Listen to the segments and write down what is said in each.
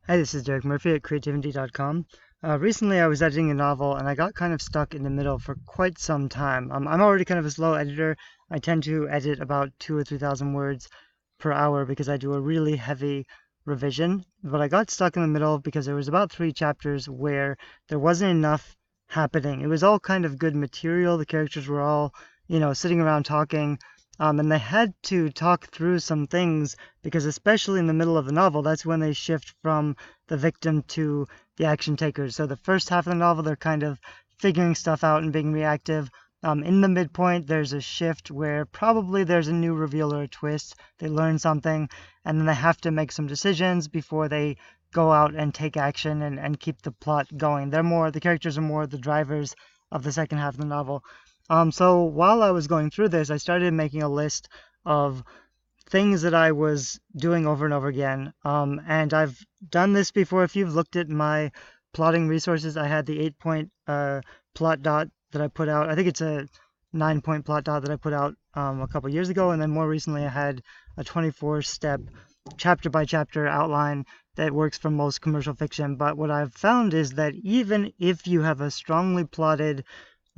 Hi, this is Derek Murphy at creativity.com. Recently, I was editing a novel and I got kind of stuck in the middle for quite some time. I'm already kind of a slow editor. I tend to edit about 2 or 3,000 words per hour because I do a really heavy revision. But I got stuck in the middle because there was about 3 chapters where there wasn't enough happening. It was all kind of good material. The characters were all, sitting around talking. And they had to talk through some things because especially in the middle of the novel, that's when they shift from the victim to the action takers. So the first half of the novel, they're kind of figuring stuff out and being reactive. In the midpoint, there's a shift where probably there's a new reveal or a twist. They learn something, and then they have to make some decisions before they go out and take action and keep the plot going. The characters are more the drivers of the second half of the novel. So while I was going through this, I started making a list of things that I was doing over and over again. And I've done this before. If you've looked at my plotting resources, I had the 8-point plot dot that I put out. I think it's a 9-point plot dot that I put out a couple years ago. And then more recently, I had a 24-step chapter by chapter outline that works for most commercial fiction. But what I've found is that even if you have a strongly plotted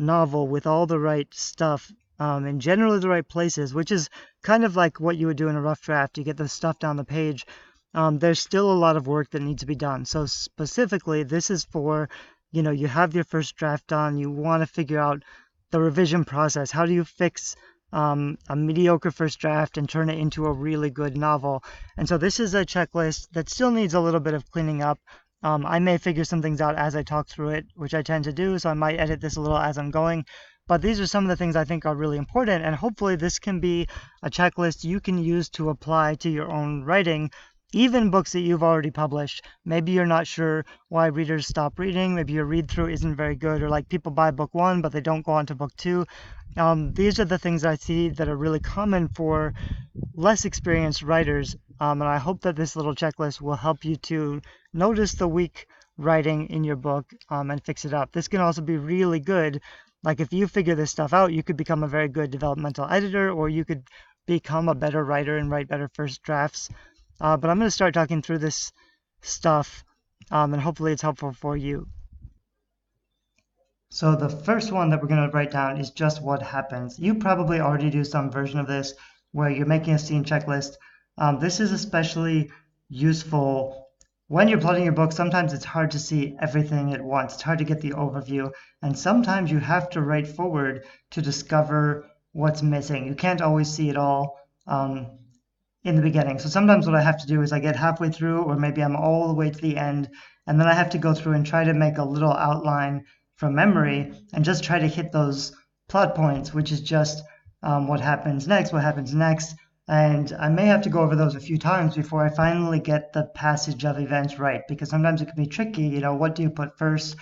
novel with all the right stuff and generally the right places, which is kind of like what you would do in a rough draft. You get the stuff down the page. There's still a lot of work that needs to be done. So specifically, this is for, you have your first draft done. You want to figure out the revision process. How do you fix a mediocre first draft and turn it into a really good novel? And so this is a checklist that still needs a little bit of cleaning up. I may figure some things out as I talk through it, which I tend to do, so I might edit this a little as I'm going. But these are some of the things I think are really important, and hopefully this can be a checklist you can use to apply to your own writing, even books that you've already published. Maybe you're not sure why readers stop reading, maybe your read-through isn't very good, or like people buy book 1 but they don't go on to book 2. These are the things I see that are really common for less experienced writers, and I hope that this little checklist will help you to notice the weak writing in your book and fix it up. This can also be really good. Like if you figure this stuff out, you could become a very good developmental editor, or you could become a better writer and write better first drafts. But I'm going to start talking through this stuff, and hopefully it's helpful for you. So the first one that we're going to write down is just what happens. You probably already do some version of this where you're making a scene checklist. This is especially useful when you're plotting your book. Sometimes it's hard to see everything at once. It's hard to get the overview. And sometimes you have to write forward to discover what's missing. You can't always see it all in the beginning. So sometimes what I have to do is I get halfway through, or maybe I'm all the way to the end, and then I have to go through and try to make a little outline from memory and just try to hit those plot points, which is just what happens next. And I may have to go over those a few times before I finally get the passage of events right, because sometimes it can be tricky. What do you put first?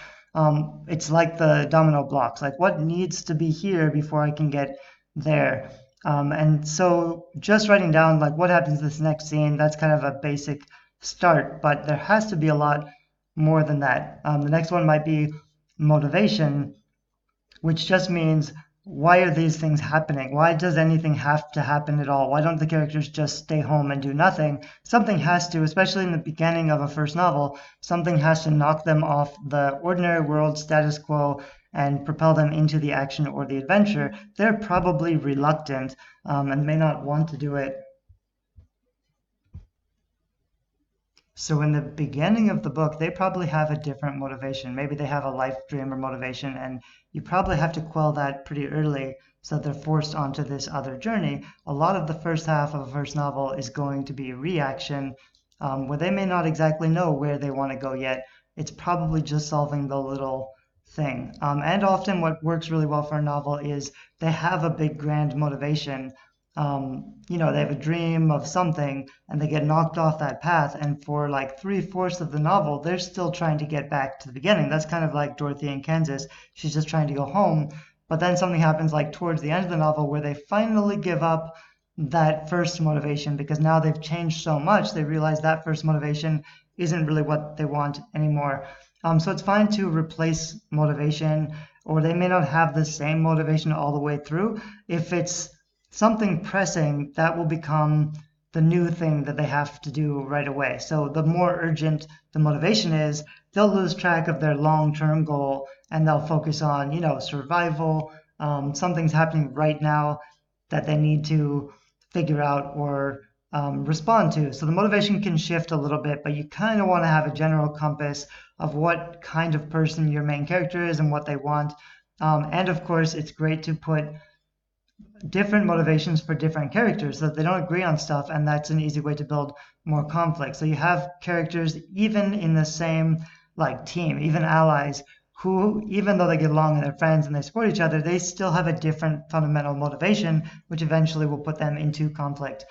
It's like the domino blocks, like what needs to be here before I can get there. And so just writing down like what happens in this next scene, that's kind of a basic start, but there has to be a lot more than that. The next one might be motivation, which just means why are these things happening? Why does anything have to happen at all? Why don't the characters just stay home and do nothing? Something has to, especially in the beginning of a first novel, something has to knock them off the ordinary world status quo and propel them into the action or the adventure. They're probably reluctant and may not want to do it. So in the beginning of the book, they probably have a different motivation. Maybe they have a life dream or motivation, and you probably have to quell that pretty early so that they're forced onto this other journey. A lot of the first half of a first novel is going to be reaction, where they may not exactly know where they want to go yet. It's probably just solving the little thing. And often what works really well for a novel is they have a big grand motivation. They have a dream of something and they get knocked off that path, and for like 3/4 of the novel they're still trying to get back to the beginning. That's kind of like Dorothy in Kansas. She's just trying to go home, but then something happens like towards the end of the novel where they finally give up that first motivation, because now they've changed so much they realize that first motivation isn't really what they want anymore. So it's fine to replace motivation, or they may not have the same motivation all the way through. If it's something pressing, that will become the new thing that they have to do right away. So the more urgent the motivation is, they'll lose track of their long-term goal and they'll focus on, survival. Something's happening right now that they need to figure out or respond to. So the motivation can shift a little bit, but you kind of want to have a general compass of what kind of person your main character is and what they want. And of course, it's great to put different motivations for different characters so that they don't agree on stuff, and that's an easy way to build more conflict. So you have characters even in the same team, even allies, who even though they get along and they're friends and they support each other, they still have a different fundamental motivation, which eventually will put them into conflict.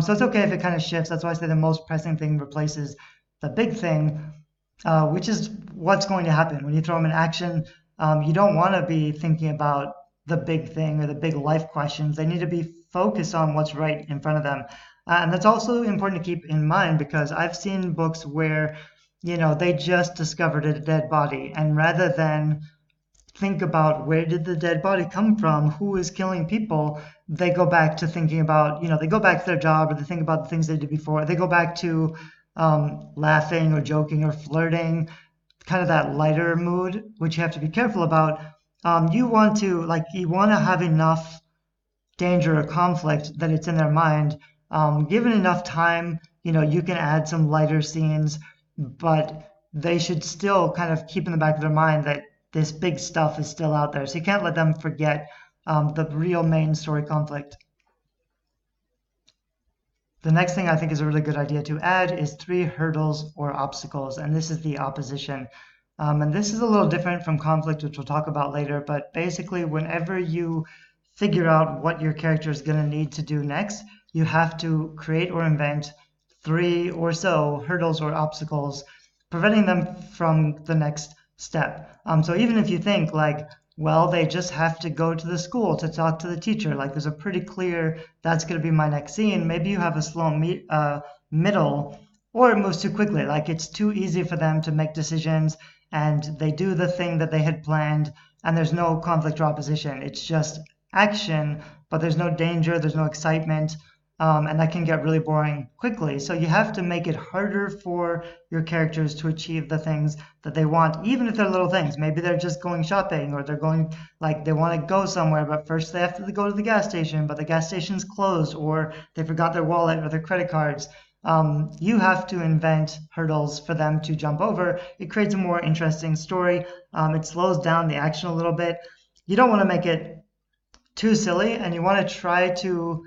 So it's okay if it kind of shifts. That's why I say the most pressing thing replaces the big thing, which is what's going to happen when you throw them in action. You don't want to be thinking about the big thing or the big life questions. They need to be focused on what's right in front of them. And that's also important to keep in mind, because I've seen books where, they just discovered a dead body, and rather than think about where did the dead body come from, who is killing people, they go back to thinking about, they go back to their job, or they think about the things they did before. They go back to laughing or joking or flirting, kind of that lighter mood, which you have to be careful about. You want to have enough danger or conflict that it's in their mind. Given enough time, you can add some lighter scenes, but they should still kind of keep in the back of their mind that this big stuff is still out there. So you can't let them forget the real main story conflict. The next thing I think is a really good idea to add is 3 hurdles or obstacles, and this is the opposition. And this is a little different from conflict, which we'll talk about later, but basically whenever you figure out what your character is going to need to do next, you have to create or invent 3 or so hurdles or obstacles, preventing them from the next step. So even if you think well, they just have to go to the school to talk to the teacher, there's a pretty clear, that's going to be my next scene, maybe you have a slow middle, or it moves too quickly, it's too easy for them to make decisions, and they do the thing that they had planned, and there's no conflict or opposition. It's just action, but there's no danger, there's no excitement, and that can get really boring quickly. So you have to make it harder for your characters to achieve the things that they want, even if they're little things. Maybe they're just going shopping, or they're going, they want to go somewhere, but first they have to go to the gas station, but the gas station's closed, or they forgot their wallet or their credit cards. You have to invent hurdles for them to jump over. It creates a more interesting story. It slows down the action a little bit. You don't want to make it too silly, and you want to try to,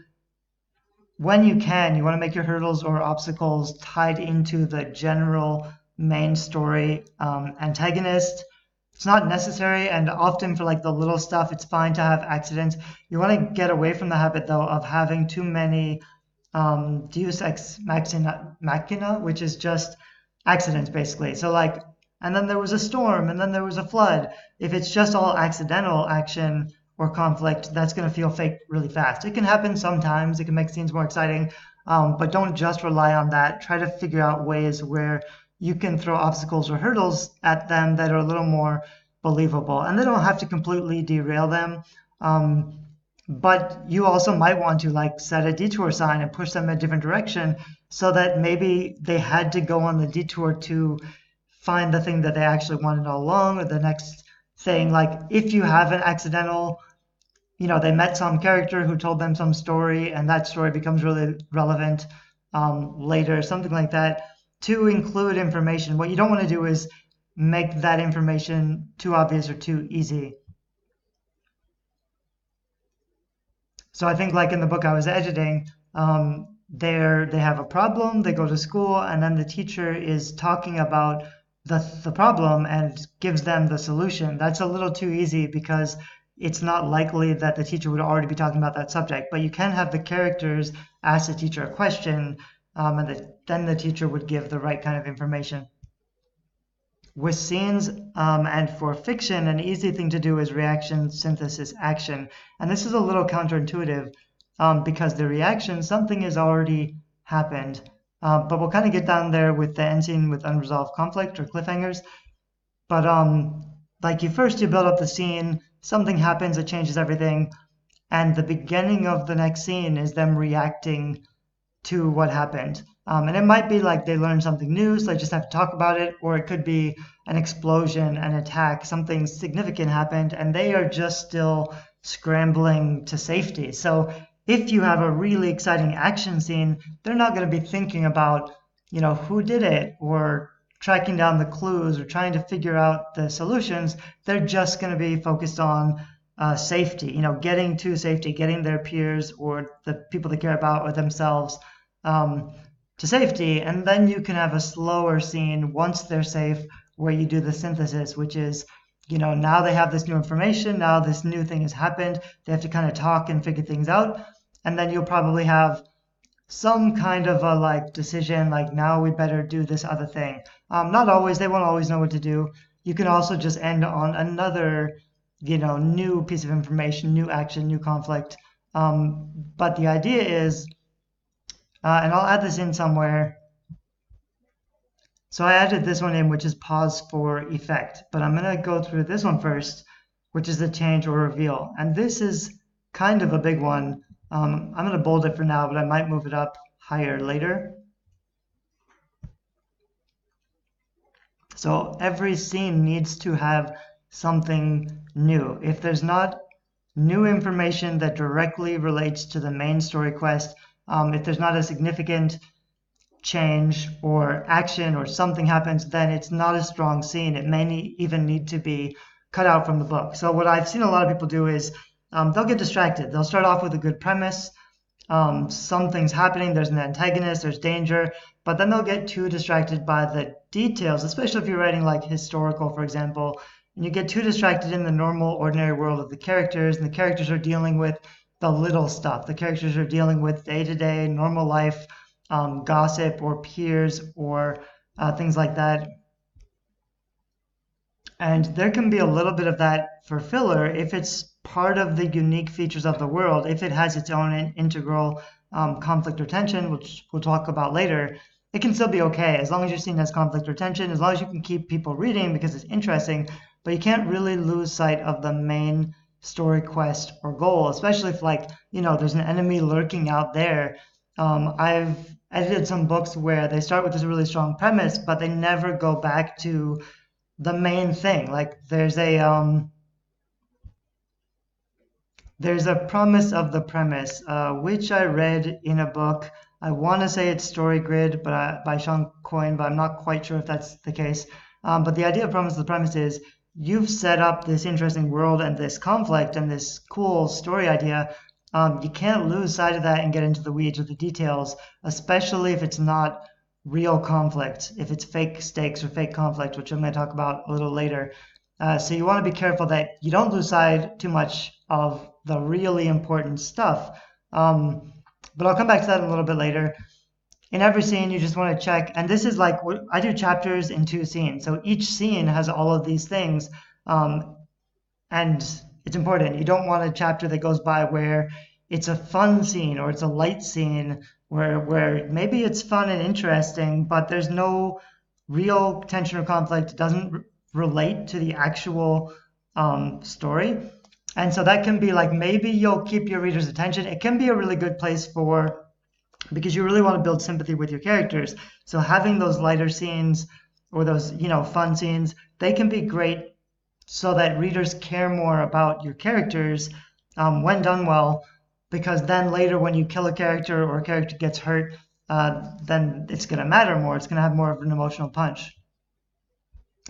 when you can, you want to make your hurdles or obstacles tied into the general main story antagonist. It's not necessary, and often for the little stuff, it's fine to have accidents. You want to get away from the habit, though, of having too many deus ex machina, which is just accidents, basically. So and then there was a storm, and then there was a flood. If it's just all accidental action or conflict, that's going to feel fake really fast. It can happen sometimes. It can make scenes more exciting, but don't just rely on that. Try to figure out ways where you can throw obstacles or hurdles at them that are a little more believable, and they don't have to completely derail them. But you also might want to set a detour sign and push them in a different direction, so that maybe they had to go on the detour to find the thing that they actually wanted all along, or the next thing. If you have an accidental, they met some character who told them some story, and that story becomes really relevant later, something like that, to include information. What you don't want to do is make that information too obvious or too easy. So I think in the book I was editing, they have a problem, they go to school, and then the teacher is talking about the problem and gives them the solution. That's a little too easy, because it's not likely that the teacher would already be talking about that subject. But you can have the characters ask the teacher a question, and then the teacher would give the right kind of information. With scenes and for fiction, an easy thing to do is reaction, synthesis, action. And this is a little counterintuitive, because the reaction, something has already happened. But we'll kind of get down there with the end scene with unresolved conflict or cliffhangers. But you build up the scene, something happens, it changes everything, and the beginning of the next scene is them reacting to what happened. And it might be like they learned something new, so they just have to talk about it, or it could be an explosion, an attack, something significant happened, and they are just still scrambling to safety. So if you have a really exciting action scene, they're not going to be thinking about, who did it, or tracking down the clues, or trying to figure out the solutions. They're just going to be focused on safety, getting to safety, getting their peers or the people they care about or themselves to safety. And then you can have a slower scene once they're safe where you do the synthesis, which is, now they have this new information, now this new thing has happened, they have to kind of talk and figure things out. And then you'll probably have some kind of a decision, like now we better do this other thing. Not always, they won't always know what to do. You can also just end on another new piece of information, new action, new conflict. But the idea is, and I'll add this in somewhere. So I added this one in, which is pause for effect. But I'm going to go through this one first, which is the change or reveal. And this is kind of a big one. I'm going to bold it for now, but I might move it up higher later. So every scene needs to have something new. If there's not new information that directly relates to the main story quest, if there's not a significant change or action or something happens, then it's not a strong scene. It may even need to be cut out from the book. So what I've seen a lot of people do is they'll get distracted. They'll start off with a good premise. Something's happening, there's an antagonist, there's danger, but then they'll get too distracted by the details, especially if you're writing like historical, for example, and you get too distracted in the normal, ordinary world of the characters, and the characters are dealing with the little stuff. The characters are dealing with day-to-day, normal life, gossip or peers or things like that. And there can be a little bit of that for filler if it's part of the unique features of the world, if it has its own integral conflict or tension, which we'll talk about later. It can still be okay as long as you're seen as conflict or tension, as long as you can keep people reading because it's interesting, but you can't really lose sight of the main story quest or goal, especially if there's an enemy lurking out there. I've edited some books where they start with this really strong premise, but they never go back to the main thing. Like there's a promise of the premise, which I read in a book. I want to say it's Story Grid, by Sean Coyne, but I'm not quite sure if that's the case. But the idea of promise of the premise is you've set up this interesting world and this conflict and this cool story idea. You can't lose sight of that and get into the weeds with the details, especially if it's not real conflict, if it's fake stakes or fake conflict, which I'm going to talk about a little later. So you want to be careful that you don't lose sight too much of the really important stuff. But I'll come back to that a little bit later. In every scene, you just want to check, and this is like, I do chapters in 2 scenes. So each scene has all of these things. And it's important. You don't want a chapter that goes by where it's a fun scene or it's a light scene where maybe it's fun and interesting, but there's no real tension or conflict. It doesn't relate to the actual story. And so that can be like, maybe you'll keep your reader's attention. It can be a really good place because you really want to build sympathy with your characters. So having those lighter scenes or those, fun scenes, they can be great so that readers care more about your characters when done well, because then later when you kill a character or a character gets hurt, then it's going to matter more. It's going to have more of an emotional punch.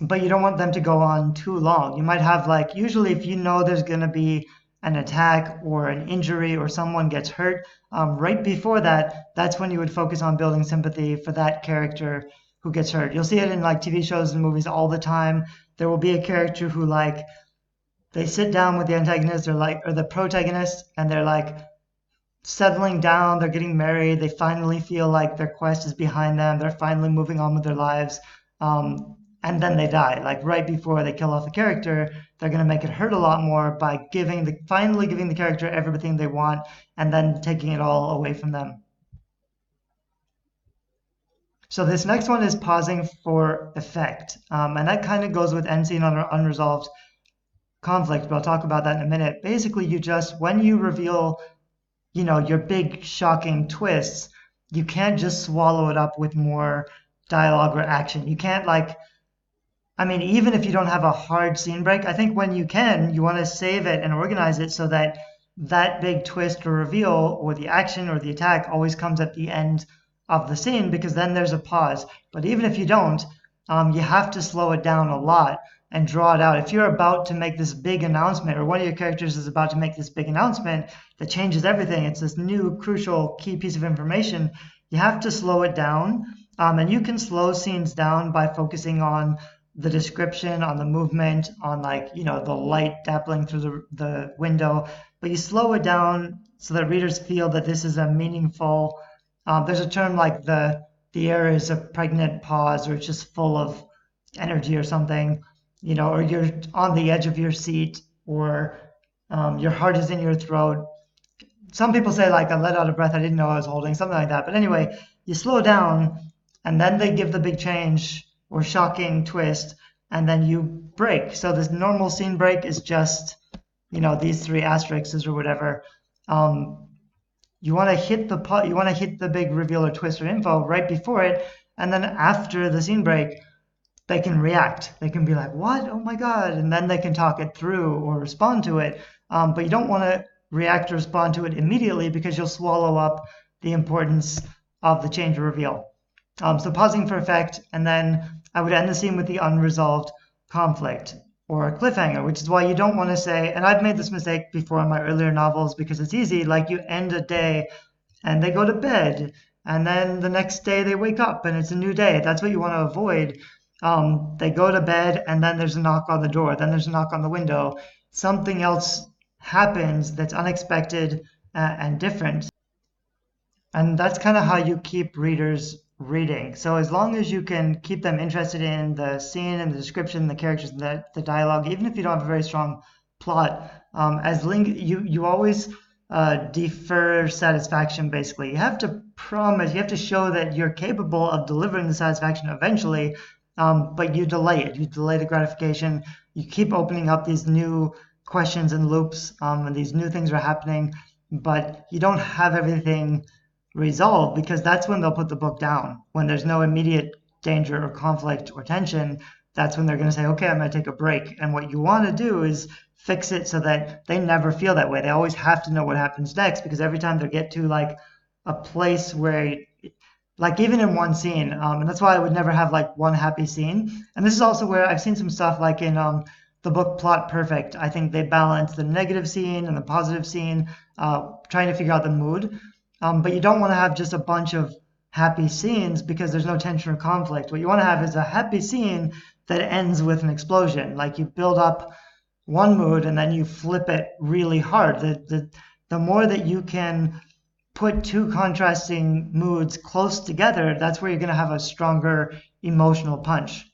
But you don't want them to go on too long. You might have usually if you know there's going to be an attack or an injury or someone gets hurt, right before that, that's when you would focus on building sympathy for that character who gets hurt. You'll see it in TV shows and movies all the time. There will be a character who they sit down with the antagonist or the protagonist, and they're settling down, they're getting married, they finally feel like their quest is behind them, they're finally moving on with their lives. And then they die. Right before they kill off the character, they're going to make it hurt a lot more by finally giving the character everything they want and then taking it all away from them. So this next one is pausing for effect. And that kind of goes with end scene under unresolved conflict, but I'll talk about that in a minute. Basically, when you reveal, your big shocking twists, you can't just swallow it up with more dialogue or action. You can't like, I mean, even if you don't have a hard scene break, I think when you can, you want to save it and organize it so that that big twist or reveal or the action or the attack always comes at the end of the scene, because then there's a pause. But even if you don't, you have to slow it down a lot and draw it out. If you're about to make this big announcement, or one of your characters is about to make this big announcement that changes everything, it's this new crucial key piece of information, you have to slow it down. And you can slow scenes down by focusing on the description, on the movement, on like, you know, the light dappling through the window, but you slow it down so that readers feel that this is a meaningful, there's a term like the air is a pregnant pause, or it's just full of energy or something, you know, or you're on the edge of your seat, or your heart is in your throat. Some people say like I let out a breath I didn't know I was holding, something like that. But anyway, you slow down and then they give the big change or shocking twist, and then you break. So this normal scene break is just, you know, these three asterisks or whatever. You want to hit the big reveal or twist or info right before it, and then after the scene break, they can react. They can be like, "What? Oh my God!" And then they can talk it through or respond to it. But you don't want to react or respond to it immediately, because you'll swallow up the importance of the change or reveal. So pausing for effect, and then I would end the scene with the unresolved conflict or a cliffhanger, which is why you don't want to say, and I've made this mistake before in my earlier novels because it's easy, like you end a day and they go to bed, and then the next day they wake up and it's a new day. That's what you want to avoid. They go to bed and then there's a knock on the door, then there's a knock on the window. Something else happens that's unexpected and different. And that's kind of how you keep readers reading. So as long as you can keep them interested in the scene and the description, the characters, and the dialogue, even if you don't have a very strong plot, you always defer satisfaction. Basically, you have to promise, you have to show that you're capable of delivering the satisfaction eventually, but you delay it. You delay the gratification. You keep opening up these new questions and loops, and these new things are happening, but you don't have everything resolved, because that's when they'll put the book down. When there's no immediate danger or conflict or tension, that's when they're going to say, okay, I'm going to take a break. And what you want to do is fix it so that they never feel that way. They always have to know what happens next, because every time they get to like a place where, like even in one scene, and that's why I would never have like one happy scene. And this is also where I've seen some stuff like in the book Plot Perfect. I think they balance the negative scene and the positive scene, trying to figure out the mood. But you don't want to have just a bunch of happy scenes, because there's no tension or conflict. What you want to have is a happy scene that ends with an explosion. Like you build up one mood and then you flip it really hard. The more that you can put two contrasting moods close together, that's where you're going to have a stronger emotional punch.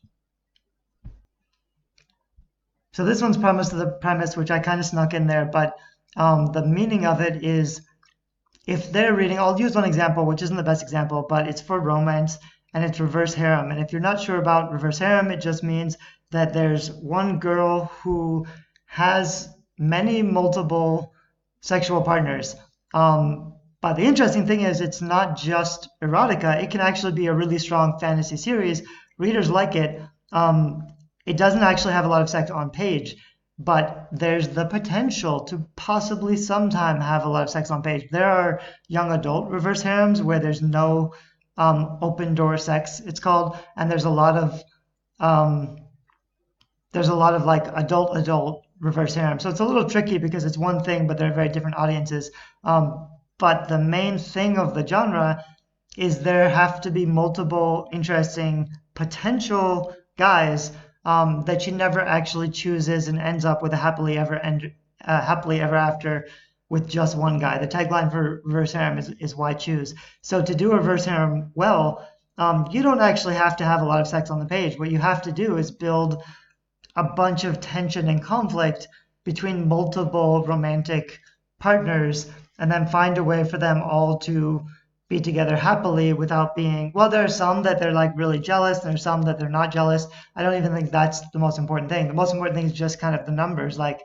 So this one's promised to the premise, which I kind of snuck in there, but the meaning of it is, if they're reading, I'll use one example, which isn't the best example, but it's for romance, and it's reverse harem. And if you're not sure about reverse harem, it just means that there's one girl who has many multiple sexual partners. But the interesting thing is, it's not just erotica. It can actually be a really strong fantasy series. Readers like it. It doesn't actually have a lot of sex on page, but there's the potential to possibly sometime have a lot of sex on page. There are young adult reverse harems where there's no open door sex, it's called, and there's a lot of like adult reverse harem. So it's a little tricky because it's one thing, but they're very different audiences. But the main thing of the genre is there have to be multiple interesting potential guys that she never actually chooses and ends up with a happily ever after with just one guy. The tagline for reverse harem is why choose. So to do a reverse harem well, you don't actually have to have a lot of sex on the page. What you have to do is build a bunch of tension and conflict between multiple romantic partners, and then find a way for them all to be together happily without being, well, there are some that they're like really jealous, and there's some that they're not jealous. I don't even think that's the most important thing. The most important thing is just kind of the numbers. Like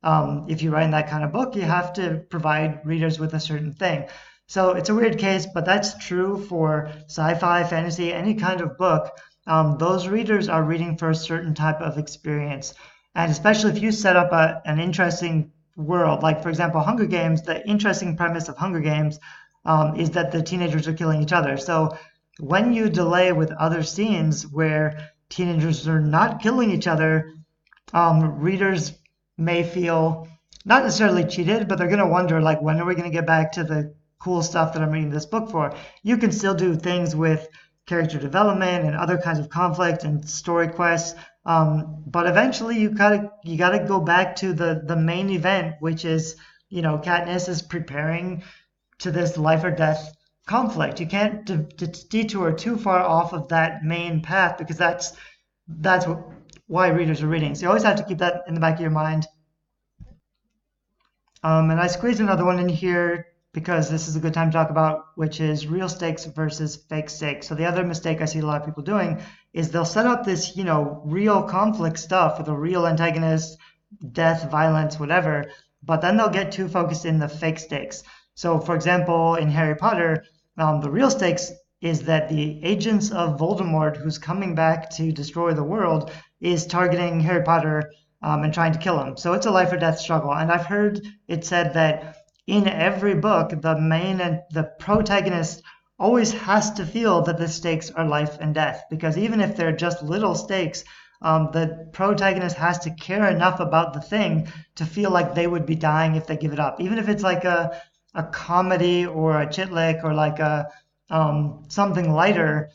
if you write that kind of book, you have to provide readers with a certain thing. So it's a weird case, but that's true for sci-fi, fantasy, any kind of book. Those readers are reading for a certain type of experience. And especially if you set up an interesting world, like for example, Hunger Games, the interesting premise of Hunger Games is that the teenagers are killing each other. So when you delay with other scenes where teenagers are not killing each other, readers may feel not necessarily cheated, but they're going to wonder, like, when are we going to get back to the cool stuff that I'm reading this book for? You can still do things with character development and other kinds of conflict and story quests, but eventually you gotta go back to the main event, which is, Katniss is preparing to this life or death conflict. You can't detour too far off of that main path, because that's why readers are reading. So you always have to keep that in the back of your mind. And I squeezed another one in here because this is a good time to talk about, which is real stakes versus fake stakes. So the other mistake I see a lot of people doing is they'll set up this, real conflict stuff with a real antagonist, death, violence, whatever, but then they'll get too focused in the fake stakes. So for example, in Harry Potter, the real stakes is that the agents of Voldemort, who's coming back to destroy the world, is targeting Harry Potter and trying to kill him. So it's a life or death struggle. And I've heard it said that in every book, the main and the protagonist always has to feel that the stakes are life and death, because even if they're just little stakes, the protagonist has to care enough about the thing to feel like they would be dying if they give it up. Even if it's like a comedy or a chitlick or like a something lighter,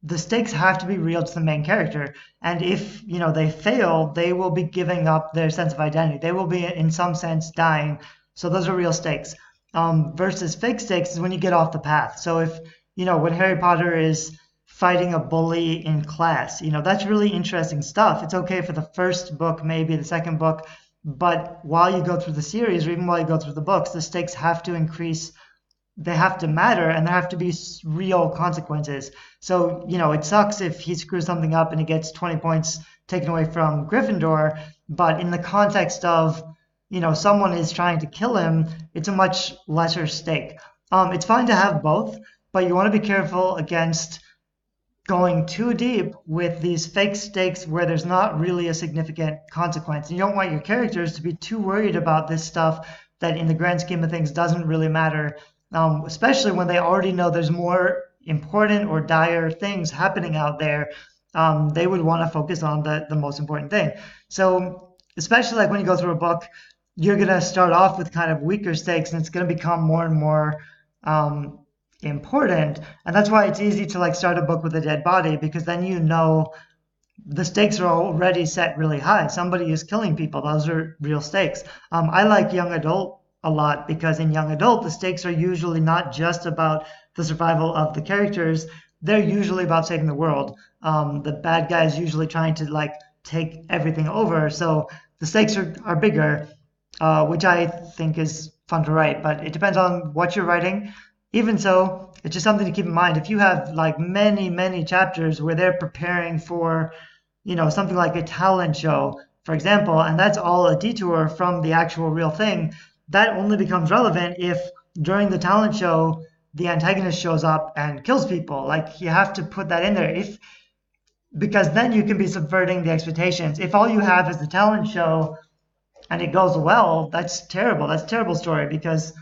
the stakes have to be real to the main character. And if they fail, they will be giving up their sense of identity. They will be in some sense dying. So those are real stakes. Versus fake stakes is when you get off the path. So if when Harry Potter is fighting a bully in class, that's really interesting stuff. It's okay for the first book, maybe the second book, but while you go through the series, or even while you go through the books, the stakes have to increase. They have to matter, and there have to be real consequences. So, it sucks if he screws something up and he gets 20 points taken away from Gryffindor, but in the context of, someone is trying to kill him, it's a much lesser stake. It's fine to have both, but you want to be careful against going too deep with these fake stakes where there's not really a significant consequence. You don't want your characters to be too worried about this stuff that in the grand scheme of things doesn't really matter, especially when they already know there's more important or dire things happening out there. They would want to focus on the most important thing. So especially like when you go through a book, you're going to start off with kind of weaker stakes, and it's going to become more and more important. And that's why it's easy to like start a book with a dead body, because then the stakes are already set really high. Somebody is killing people. Those are real stakes. I like young adult a lot, because in young adult, the stakes are usually not just about the survival of the characters. They're usually about saving the world. The bad guy is usually trying to like take everything over. So the stakes are bigger, which I think is fun to write, but it depends on what you're writing. Even so, it's just something to keep in mind. If you have like many, many chapters where they're preparing for, something like a talent show, for example, and that's all a detour from the actual real thing, that only becomes relevant if during the talent show, the antagonist shows up and kills people. Like, you have to put that in there, because then you can be subverting the expectations. If all you have is the talent show and it goes well, that's terrible. That's a terrible story, because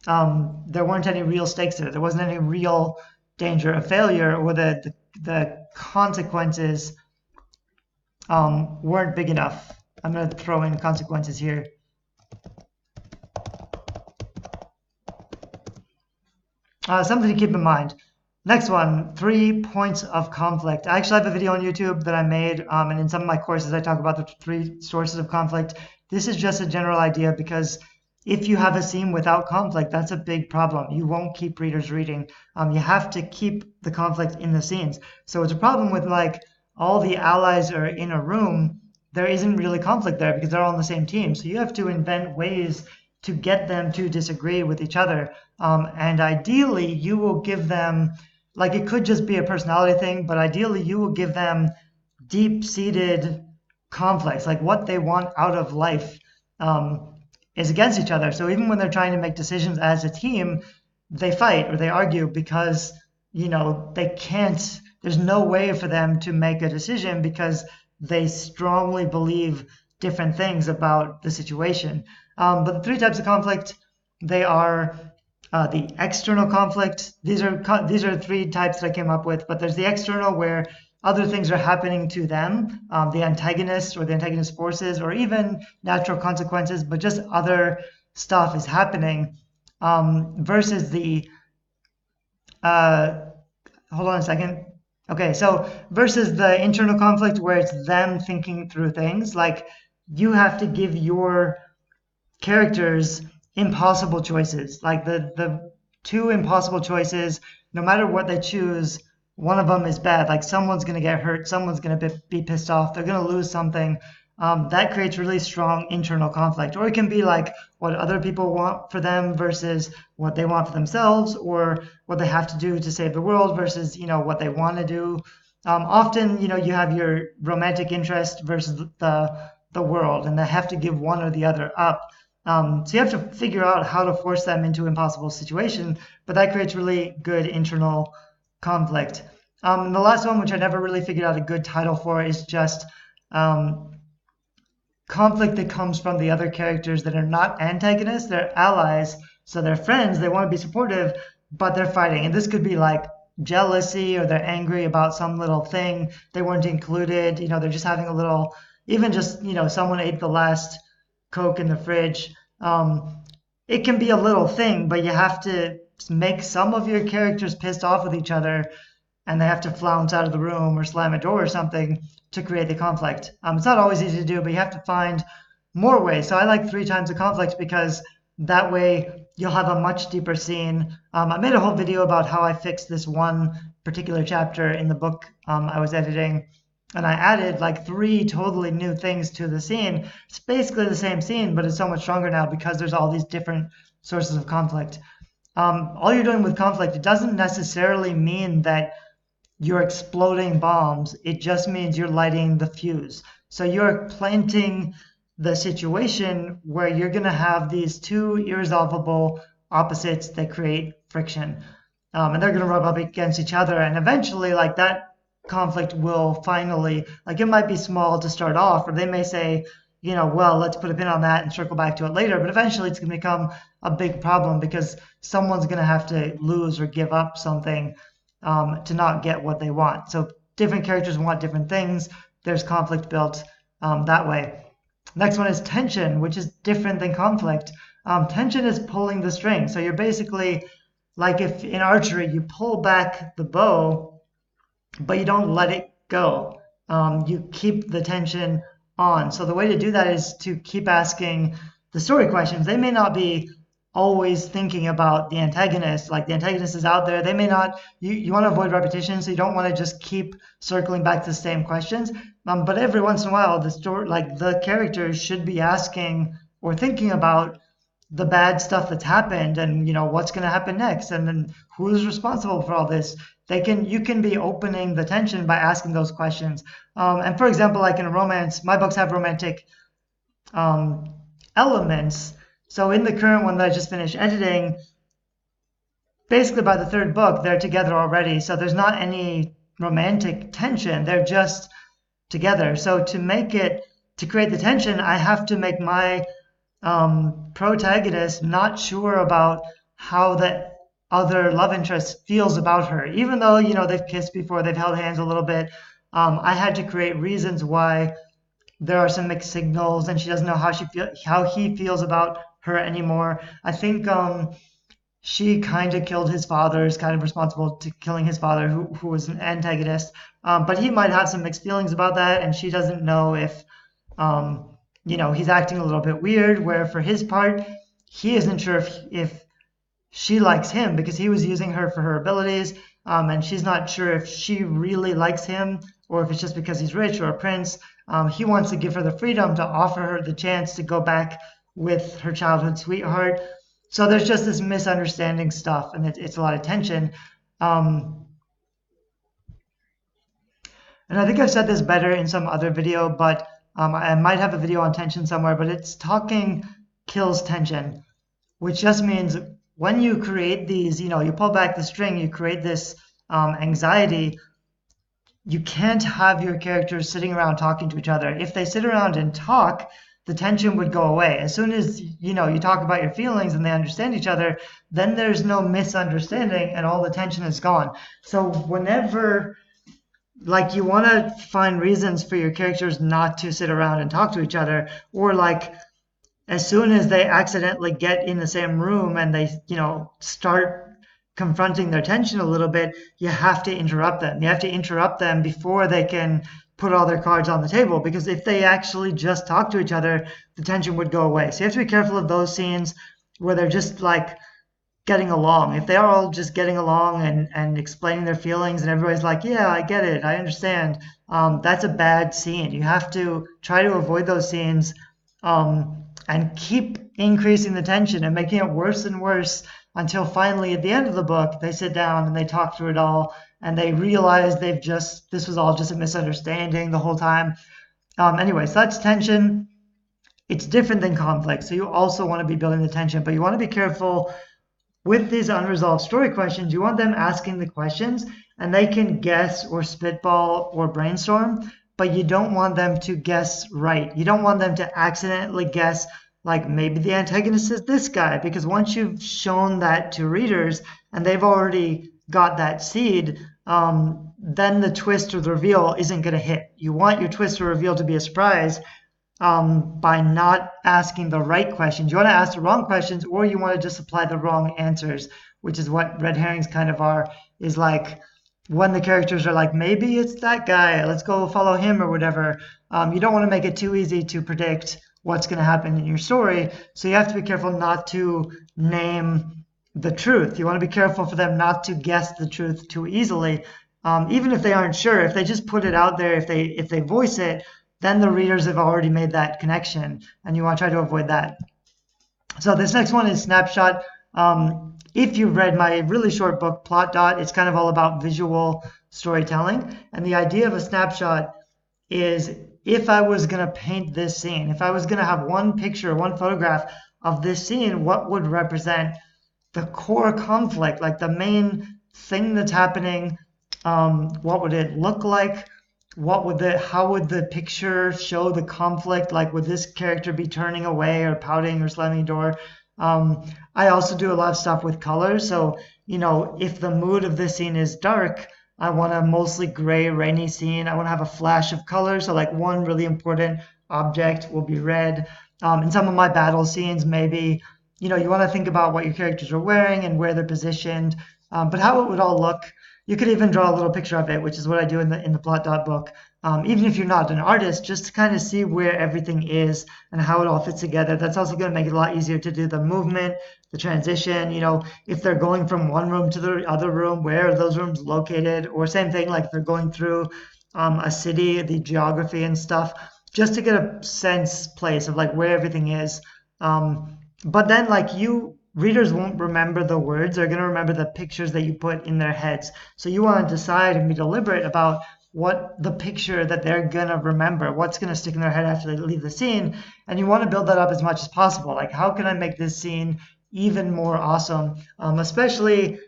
there weren't any real stakes there. There wasn't any real danger of failure, or the consequences weren't big enough. I'm going to throw in consequences here. Something to keep in mind. Next one, 3 points of conflict. I actually have a video on YouTube that I made, and in some of my courses I talk about the 3 sources of conflict. This is just a general idea, because if you have a scene without conflict, that's a big problem. You won't keep readers reading. You have to keep the conflict in the scenes. So it's a problem with like all the allies are in a room. There isn't really conflict there because they're all on the same team. So you have to invent ways to get them to disagree with each other. And ideally, you will give them, like, it could just be a personality thing, but ideally you will give them deep-seated conflicts, like what they want out of life is against each other. So even when they're trying to make decisions as a team, they fight or they argue because they can't. There's no way for them to make a decision because they strongly believe different things about the situation. But the three types of conflict, they are the external conflict. These are three types that I came up with, but there's the external where other things are happening to them, the antagonist or the antagonist forces, or even natural consequences, but just other stuff is happening, versus the hold on a second. Okay, so versus the internal conflict where it's them thinking through things, like you have to give your characters impossible choices. Like the two impossible choices, no matter what they choose, one of them is bad. Like someone's going to get hurt, someone's going to be pissed off, they're going to lose something. That creates really strong internal conflict. Or it can be like what other people want for them versus what they want for themselves, or what they have to do to save the world versus what they want to do. Often you have your romantic interest versus the world, and they have to give one or the other up. So you have to figure out how to force them into impossible situation, but that creates really good internal conflict. And the last one, which I never really figured out a good title for, is just conflict that comes from the other characters that are not antagonists, they're allies, so they're friends, they want to be supportive, but they're fighting. And this could be like jealousy, or they're angry about some little thing, they weren't included, they're just having a little, even just, someone ate the last Coke in the fridge. It can be a little thing, but you have to make some of your characters pissed off with each other, and they have to flounce out of the room or slam a door or something to create the conflict. It's not always easy to do, but you have to find more ways. So I like 3 times of conflict because that way you'll have a much deeper scene. I made a whole video about how I fixed this one particular chapter in the book I was editing, and I added like 3 totally new things to the scene. It's basically the same scene, but it's so much stronger now because there's all these different sources of conflict. All you're doing with conflict, it doesn't necessarily mean that you're exploding bombs. It just means you're lighting the fuse. So you're planting the situation where you're going to have these 2 irresolvable opposites that create friction. And they're going to rub up against each other. And eventually, like, that conflict will finally, like, it might be small to start off, or they may say, well, let's put a pin on that and circle back to it later. But eventually it's going to become a big problem because someone's going to have to lose or give up something to not get what they want. So different characters want different things. There's conflict built that way. Next one is tension, which is different than conflict. Tension is pulling the string. So you're basically, like if in archery you pull back the bow, but you don't let it go. You keep the tension on. So the way to do that is to keep asking the story questions. They may not be always thinking about the antagonist. Like the antagonist is out there. They may not, you want to avoid repetition, so you don't want to just keep circling back to the same questions. But every once in a while, the story, like the characters should be asking or thinking about the bad stuff that's happened, and what's going to happen next, and then who's responsible for all this. You can be opening the tension by asking those questions. And for example, like in a romance, my books have romantic elements. So in the current one that I just finished editing, basically by the 3rd book, they're together already. So there's not any romantic tension. They're just together. So to create the tension, I have to make my protagonist not sure about how the other love interest feels about her. Even though, they've kissed before, they've held hands a little bit, I had to create reasons why there are some mixed signals, and she doesn't know how he feels about her anymore. I think she kind of killed his father, is kind of responsible to killing his father, who was an antagonist. But he might have some mixed feelings about that, and she doesn't know if he's acting a little bit weird, where for his part, he isn't sure if she likes him because he was using her for her abilities, and she's not sure if she really likes him or if it's just because he's rich or a prince. He wants to give her the freedom to offer her the chance to go back with her childhood sweetheart. So there's just this misunderstanding stuff, and it's a lot of tension. And I think I've said this better in some other video, but I might have a video on tension somewhere, but it's talking kills tension, which just means when you create these, you pull back the string, you create this anxiety. You can't have your characters sitting around talking to each other. If they sit around and talk, the tension would go away. As soon as you talk about your feelings and they understand each other, then there's no misunderstanding and all the tension is gone. So whenever like you want to find reasons for your characters not to sit around and talk to each other, or like as soon as they accidentally get in the same room and they start confronting their tension a little bit, you have to interrupt them. You have to interrupt them before they can put all their cards on the table, because if they actually just talk to each other, the tension would go away. So you have to be careful of those scenes where they're just like getting along. If they are all just getting along and explaining their feelings and everybody's like, yeah, I get it, I understand, that's a bad scene. You have to try to avoid those scenes, and keep increasing the tension and making it worse and worse until finally at the end of the book they sit down and they talk through it all and they realize this was all just a misunderstanding the whole time. Anyway, so that's tension. It's different than conflict, so you also want to be building the tension, but you want to be careful with these unresolved story questions. You want them asking the questions and they can guess or spitball or brainstorm, but you don't want them to guess right. You don't want them to accidentally guess like maybe the antagonist is this guy, because once you've shown that to readers and they've already got that seed, then the twist or the reveal isn't going to hit. You want your twist or reveal to be a surprise, by not asking the right questions. You want to ask the wrong questions, or you want to just apply the wrong answers, which is what red herrings kind of are, is like when the characters are like, maybe it's that guy, let's go follow him or whatever. You don't want to make it too easy to predict what's going to happen in your story. So you have to be careful not to name the truth. You want to be careful for them not to guess the truth too easily. Even if they aren't sure, if they just put it out there, if they voice it, then the readers have already made that connection, and you want to try to avoid that. So this next one is snapshot. If you've read my really short book, Plot Dot, it's kind of all about visual storytelling. And the idea of a snapshot is, if I was going to paint this scene, if I was going to have one picture, one photograph of this scene, what would represent the core conflict, like the main thing that's happening? What would it look like? How would the picture show the conflict? Like, would this character be turning away or pouting or slamming the door? I also do a lot of stuff with colors. So, if the mood of this scene is dark, I want a mostly gray, rainy scene. I want to have a flash of color. So like one really important object will be red. In some of my battle scenes, maybe, you want to think about what your characters are wearing and where they're positioned, but how it would all look. You could even draw a little picture of it, which is what I do in the Plot Dot book. Even if you're not an artist, just to kind of see where everything is and how it all fits together. That's also going to make it a lot easier to do the movement, the transition. If they're going from one room to the other room, where are those rooms located? Or same thing, like if they're going through a city, the geography and stuff, just to get a sense place of like where everything is. But then readers won't remember the words. They're going to remember the pictures that you put in their heads. So you want to decide and be deliberate about what the picture that they're going to remember, what's going to stick in their head after they leave the scene. And you want to build that up as much as possible. Like, how can I make this scene even more awesome? Especially,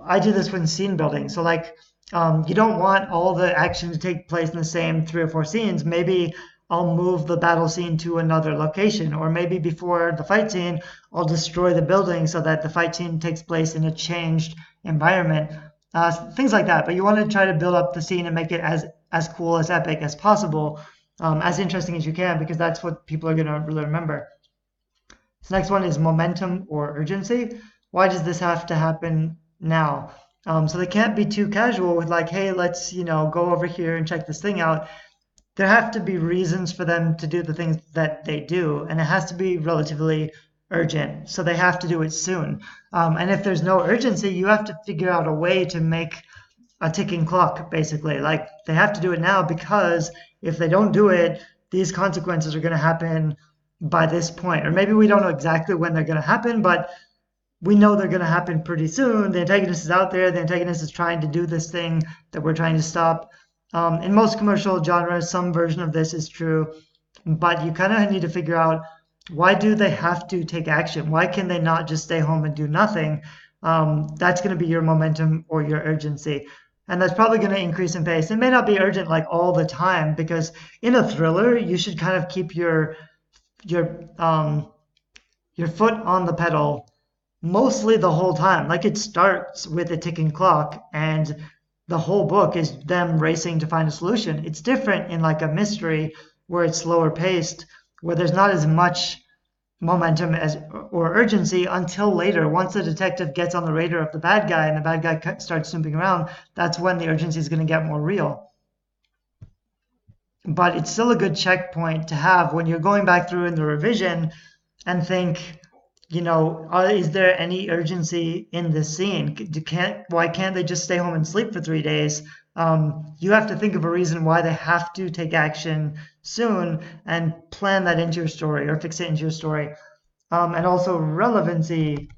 I do this with scene building. So you don't want all the action to take place in the same 3 or 4 scenes. Maybe I'll move the battle scene to another location, or maybe before the fight scene, I'll destroy the building so that the fight scene takes place in a changed environment. Things like that. But you want to try to build up the scene and make it as cool, as epic as possible, as interesting as you can, because that's what people are going to really remember. This next one is momentum or urgency. Why does this have to happen now? So they can't be too casual with like, hey, let's go over here and check this thing out. There have to be reasons for them to do the things that they do, and it has to be relatively urgent. So they have to do it soon. And if there's no urgency, you have to figure out a way to make a ticking clock, basically. Like, they have to do it now, because if they don't do it, these consequences are going to happen by this point. Or maybe we don't know exactly when they're going to happen, but we know they're going to happen pretty soon. The antagonist is out there. The antagonist is trying to do this thing that we're trying to stop. In most commercial genres, some version of this is true, but you kind of need to figure out Why do they have to take action? Why can they not just stay home and do nothing? That's going to be your momentum or your urgency. And that's probably going to increase in pace. It may not be urgent like all the time, because in a thriller, you should kind of keep your um, your foot on the pedal mostly the whole time. Like it starts with a ticking clock, and the whole book is them racing to find a solution. It's different in like a mystery where it's slower paced, where there's not as much momentum as or urgency until later. Once the detective gets on the radar of the bad guy and the bad guy starts snooping around, that's when the urgency is going to get more real. But it's still a good checkpoint to have when you're going back through in the revision and think, is there any urgency in this scene? Why can't they just stay home and sleep for 3 days? You have to think of a reason why they have to take action soon and plan that into your story or fix it into your story. And also relevancy,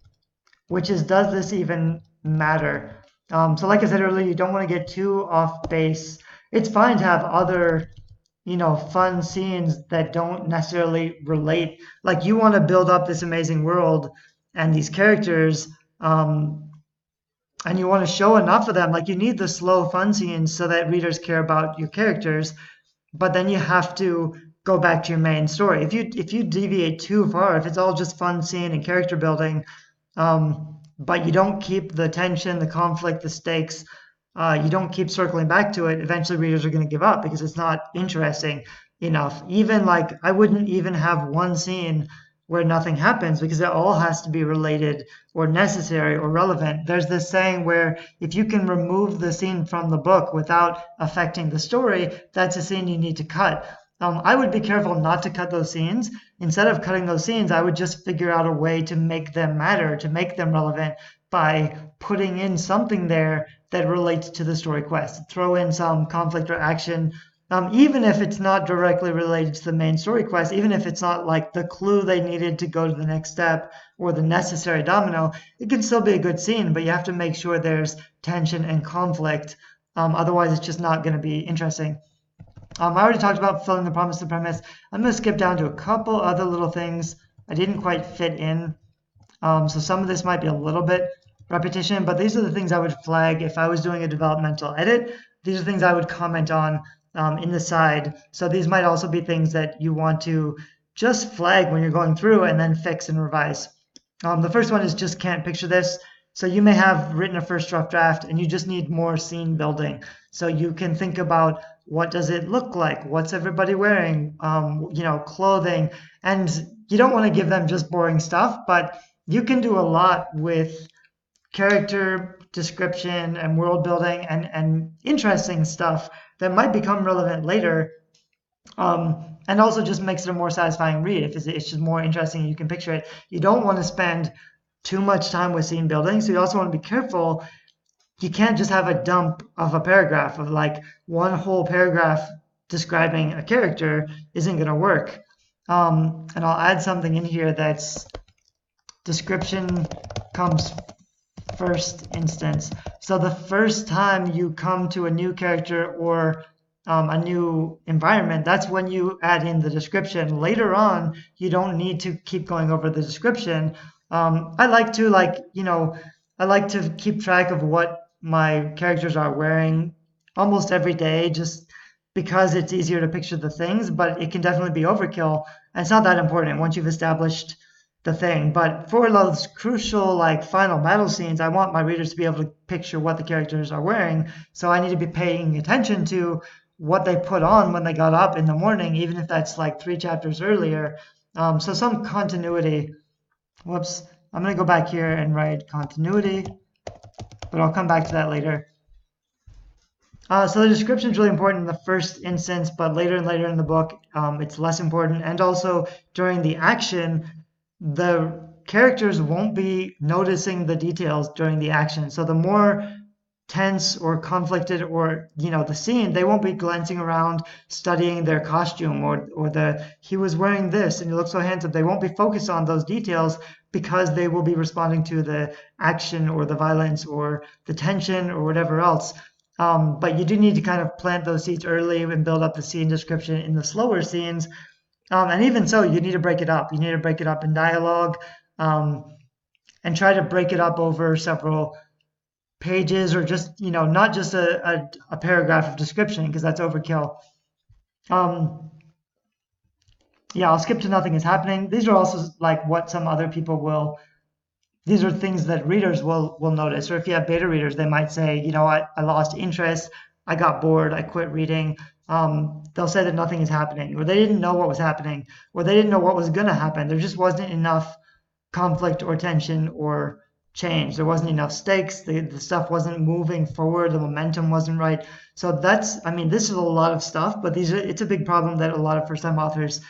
which is, does this even matter? So like I said earlier, you don't want to get too off base. It's fine to have other fun scenes that don't necessarily relate. Like you want to build up this amazing world and these characters, and you want to show enough of them. Like you need the slow, fun scenes so that readers care about your characters. But then you have to go back to your main story. If you deviate too far, if it's all just fun scene and character building, but you don't keep the tension, the conflict, the stakes, you don't keep circling back to it, eventually readers are going to give up because it's not interesting enough. Even like I wouldn't even have one scene where nothing happens because it all has to be related or necessary or relevant. There's this saying where if you can remove the scene from the book without affecting the story, that's a scene you need to cut. I would be careful not to cut those scenes. Instead of cutting those scenes, I would just figure out a way to make them matter, to make them relevant by putting in something there that relates to the story quest. Throw in some conflict or action, even if it's not directly related to the main story quest, even if it's not like the clue they needed to go to the next step or the necessary domino, it can still be a good scene, but you have to make sure there's tension and conflict. Otherwise, it's just not going to be interesting. I already talked about fulfilling the promise, the premise. I'm going to skip down to a couple other little things I didn't quite fit in. So some of this might be a little bit repetition, but these are the things I would flag if I was doing a developmental edit. These are things I would comment on in the side. So these might also be things that you want to just flag when you're going through and then fix and revise. The first one is just can't picture this. So you may have written a first rough draft and you just need more scene building. So you can think about what does it look like? What's everybody wearing? Clothing. And you don't want to give them just boring stuff, but you can do a lot with character description and world building and interesting stuff that might become relevant later, and also just makes it a more satisfying read if it's just more interesting and you can picture it. You don't want to spend too much time with scene building, so you also want to be careful. You can't just have a dump of a paragraph of like one whole paragraph describing a character isn't going to work. And I'll add something in here that's description comes first instance. So the first time you come to a new character or a new environment, that's when you add in the description. Later on, you don't need to keep going over the description. I like to keep track of what my characters are wearing almost every day, just because it's easier to picture the things, but it can definitely be overkill. And it's not that important once you've established the thing. But for those crucial like final battle scenes, I want my readers to be able to picture what the characters are wearing. So I need to be paying attention to what they put on when they got up in the morning, even if that's like 3 chapters earlier. So some continuity. Whoops. I'm going to go back here and write continuity, but I'll come back to that later. So the description is really important in the first instance, but later and later in the book, it's less important. And also during the action, the characters won't be noticing the details during the action. So the more tense or conflicted or the scene, they won't be glancing around studying their costume or the he was wearing this and he looks so handsome. They won't be focused on those details because they will be responding to the action or the violence or the tension or whatever else. But you do need to kind of plant those seeds early and build up the scene description in the slower scenes And even so, you need to break it up. You need to break it up in dialogue, um, and try to break it up over several pages, or just, not just a paragraph of description, because that's overkill. Um, yeah, I'll skip to nothing is happening. These are also like what some other people will, these are things that readers will notice. Or if you have beta readers, they might say, I lost interest, I got bored, I quit reading. They'll say that nothing is happening, or they didn't know what was happening, or they didn't know what was going to happen. There just wasn't enough conflict or tension or change. There wasn't enough stakes. The stuff wasn't moving forward. The momentum wasn't right. So this is a lot of stuff, but it's a big problem that a lot of first-time authors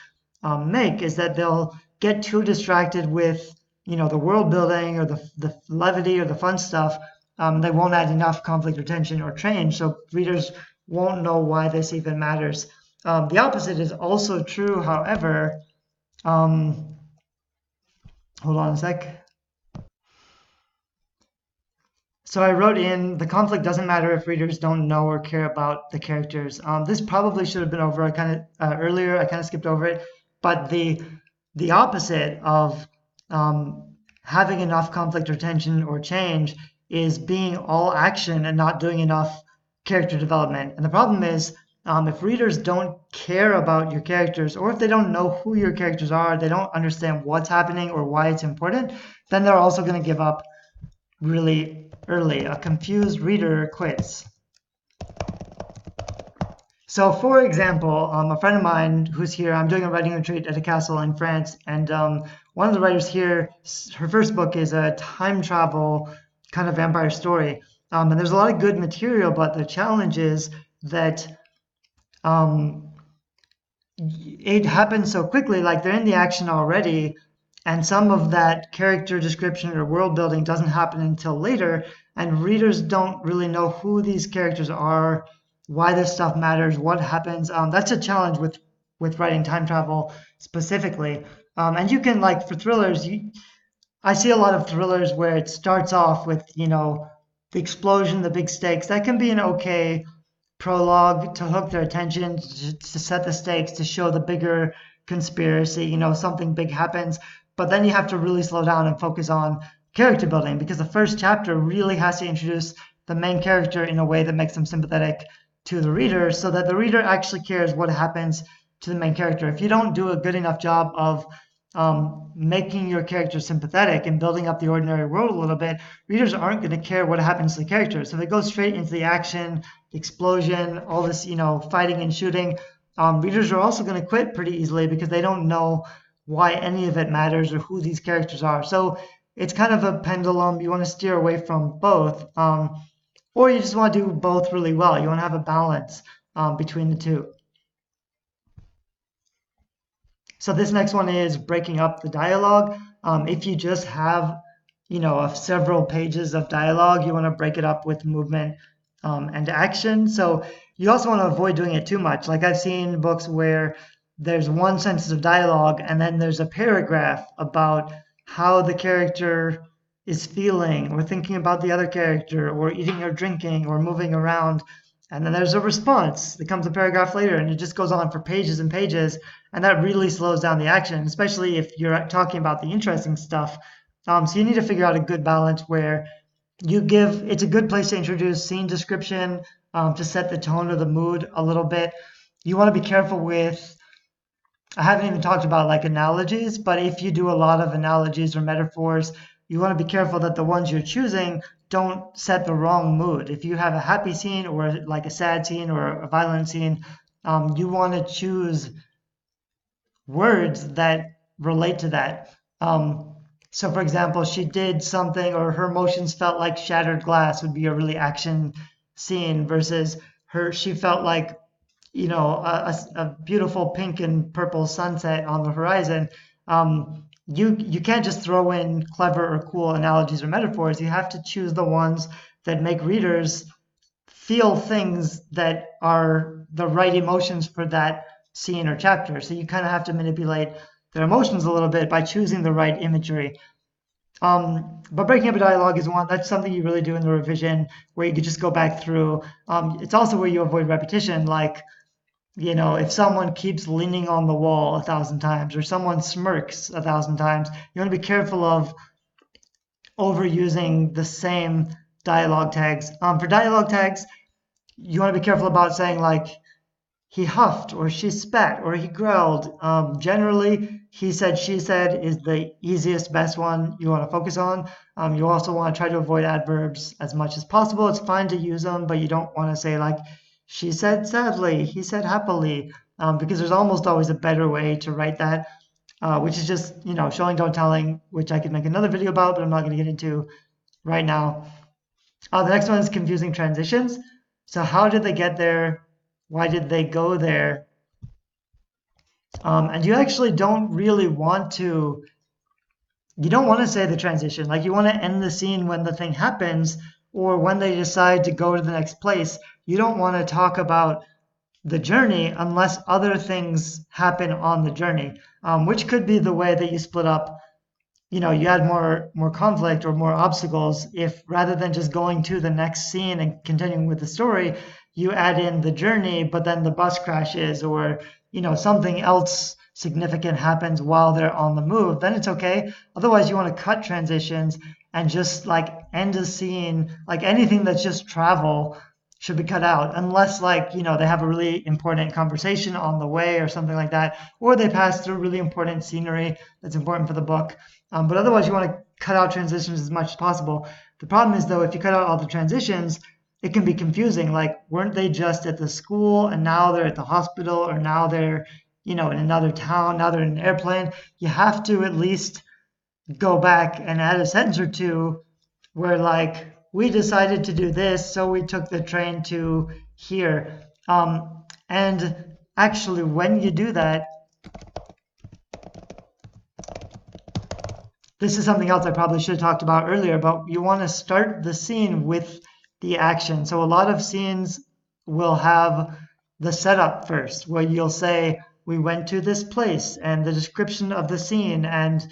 make, is that they'll get too distracted with, the world building or the levity or the fun stuff. They won't add enough conflict or tension or change, so readers won't know why this even matters. The opposite is also true, however. Hold on a sec. So I wrote in, the conflict doesn't matter if readers don't know or care about the characters. This probably should have been over. I kind of earlier. I kind of skipped over it, but the opposite of having enough conflict or tension or change is being all action and not doing enough character development. And the problem is, if readers don't care about your characters, or if they don't know who your characters are, they don't understand what's happening or why it's important, then they're also going to give up really early. A confused reader quits. So, for example, a friend of mine who's here, I'm doing a writing retreat at a castle in France, and one of the writers here, her first book is a time travel kind of vampire story. And there's a lot of good material, but the challenge is that um, it happens so quickly, like they're in the action already, and some of that character description or world building doesn't happen until later, and readers don't really know who these characters are, why this stuff matters, what happens. That's a challenge with writing time travel specifically. And you can, like, for thrillers, I see a lot of thrillers where it starts off with, the explosion, the big stakes. That can be an okay prologue to hook their attention, to set the stakes, to show the bigger conspiracy, something big happens. But then you have to really slow down and focus on character building, because the first chapter really has to introduce the main character in a way that makes them sympathetic to the reader, so that the reader actually cares what happens to the main character. If you don't do a good enough job of making your character sympathetic and building up the ordinary world a little bit, readers aren't going to care what happens to the characters. So they go straight into the action, the explosion, all this, fighting and shooting. Readers are also going to quit pretty easily, because they don't know why any of it matters or who these characters are. So it's kind of a pendulum. You want to steer away from both, or you just want to do both really well. You want to have a balance between the two. So this next one is breaking up the dialogue. If you just have, several pages of dialogue, you want to break it up with movement and action. So you also want to avoid doing it too much. Like, I've seen books where there's one sentence of dialogue and then there's a paragraph about how the character is feeling or thinking about the other character, or eating or drinking or moving around. And then there's a response that comes a paragraph later, and it just goes on for pages and pages. And that really slows down the action, especially if you're talking about the interesting stuff. So you need to figure out a good balance where it's a good place to introduce scene description, to set the tone or the mood a little bit. You want to be careful with, I haven't even talked about like analogies, but if you do a lot of analogies or metaphors, you want to be careful that the ones you're choosing don't set the wrong mood. If you have a happy scene or like a sad scene or a violent scene, you want to choose words that relate to that. So for example, she did something, or her emotions felt like shattered glass, would be a really action scene, versus she felt like, a beautiful pink and purple sunset on the horizon. You can't just throw in clever or cool analogies or metaphors. You have to choose the ones that make readers feel things that are the right emotions for that scene or chapter. So you kind of have to manipulate their emotions a little bit by choosing the right imagery. But breaking up a dialogue is that's something you really do in the revision, where you could just go back through. It's also where you avoid repetition. Like, if someone keeps leaning on the wall 1,000 times or someone smirks 1,000 times, you want to be careful of overusing the same dialogue tags. For dialogue tags, you want to be careful about saying like he huffed or she spat or he growled. Generally, he said, she said is the easiest, best one you want to focus on. You also want to try to avoid adverbs as much as possible. It's fine to use them, but you don't want to say like she said sadly, he said happily, because there's almost always a better way to write that, which is just, showing, don't telling, which I could make another video about, but I'm not going to get into right now. The next one is confusing transitions. So how did they get there? Why did they go there? And you actually don't really want to, you don't want to say the transition. Like you want to end the scene when the thing happens or when they decide to go to the next place. You don't want to talk about the journey unless other things happen on the journey, which could be the way that you split up, you add more conflict or more obstacles if rather than just going to the next scene and continuing with the story, you add in the journey, but then the bus crashes or something else significant happens while they're on the move, then it's okay. Otherwise, you want to cut transitions and just like end a scene, like anything that's just travel should be cut out unless like they have a really important conversation on the way or something like that, or they pass through really important scenery that's important for the book. But otherwise, you want to cut out transitions as much as possible. The problem is, though, if you cut out all the transitions, it can be confusing. Like, weren't they just at the school and now they're at the hospital, or now they're, in another town, now they're in an airplane? You have to at least go back and add a sentence or two where, like, we decided to do this, so we took the train to here. And actually, when you do that, this is something else I probably should have talked about earlier, but you want to start the scene with the action. So a lot of scenes will have the setup first, where you'll say, we went to this place, and the description of the scene, and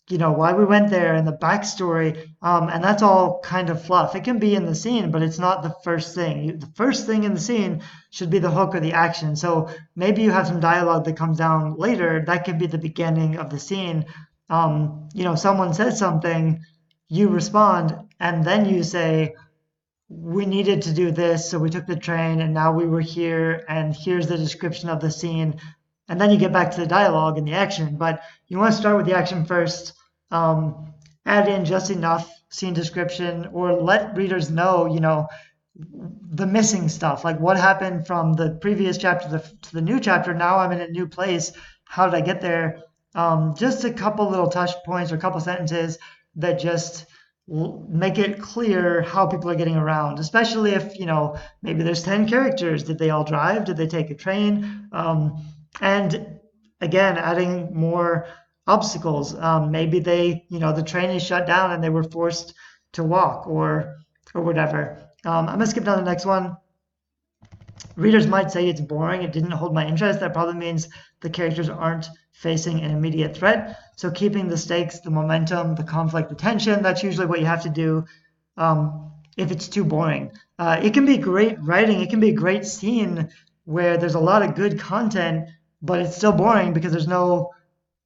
why we went there, and the backstory, and that's all kind of fluff. It can be in the scene, but it's not the first thing. The first thing in the scene should be the hook or the action. So maybe you have some dialogue that comes down later. That could be the beginning of the scene. Someone says something, you respond, and then you say, we needed to do this, so we took the train, and now we were here, and here's the description of the scene. And then you get back to the dialogue and the action. But you want to start with the action first, add in just enough scene description, or let readers know, the missing stuff, like what happened from the previous chapter to the new chapter. Now I'm in a new place. How did I get there? Just a couple little touch points or a couple sentences that just make it clear how people are getting around, especially if, maybe there's 10 characters. Did they all drive? Did they take a train? And again, adding more obstacles. Maybe the train is shut down and they were forced to walk or whatever. I'm gonna skip down to the next one. Readers might say it's boring, it didn't hold my interest. That probably means the characters aren't facing an immediate threat. So keeping the stakes, the momentum, the conflict, the tension, that's usually what you have to do if it's too boring. It can be great writing, it can be a great scene where there's a lot of good content, but it's still boring because there's no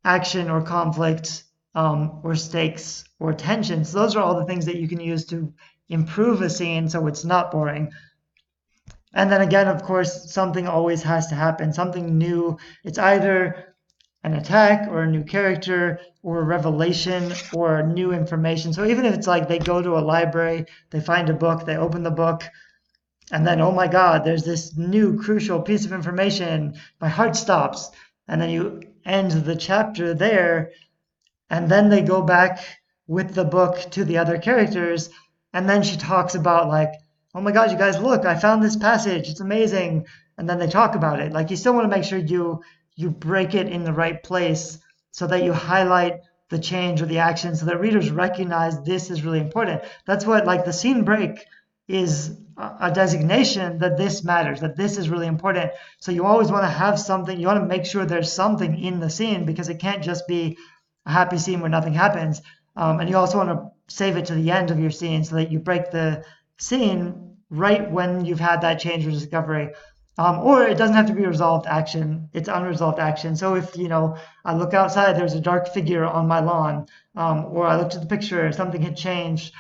action or conflict or stakes or tension. So those are all the things that you can use to improve a scene so it's not boring. And then again, of course, something always has to happen, something new. It's either an attack or a new character or a revelation or new information. So even if it's like they go to a library, they find a book, they open the book, and then, oh my God, there's this new crucial piece of information, my heart stops. And then you end the chapter there, and then they go back with the book to the other characters, and then she talks about like, oh my God, you guys, look, I found this passage, it's amazing. And then they talk about it. Like, you still want to make sure you break it in the right place so that you highlight the change or the action so that readers recognize this is really important. That's what, like, the scene break is a designation that this matters, that this is really important. So you always want to have something, you want to make sure there's something in the scene, because it can't just be a happy scene where nothing happens. And you also want to save it to the end of your scene so that you break the scene right when you've had that change or discovery. Or it doesn't have to be resolved action. It's unresolved action. So if, I look outside, there's a dark figure on my lawn, or I looked at the picture, something had changed.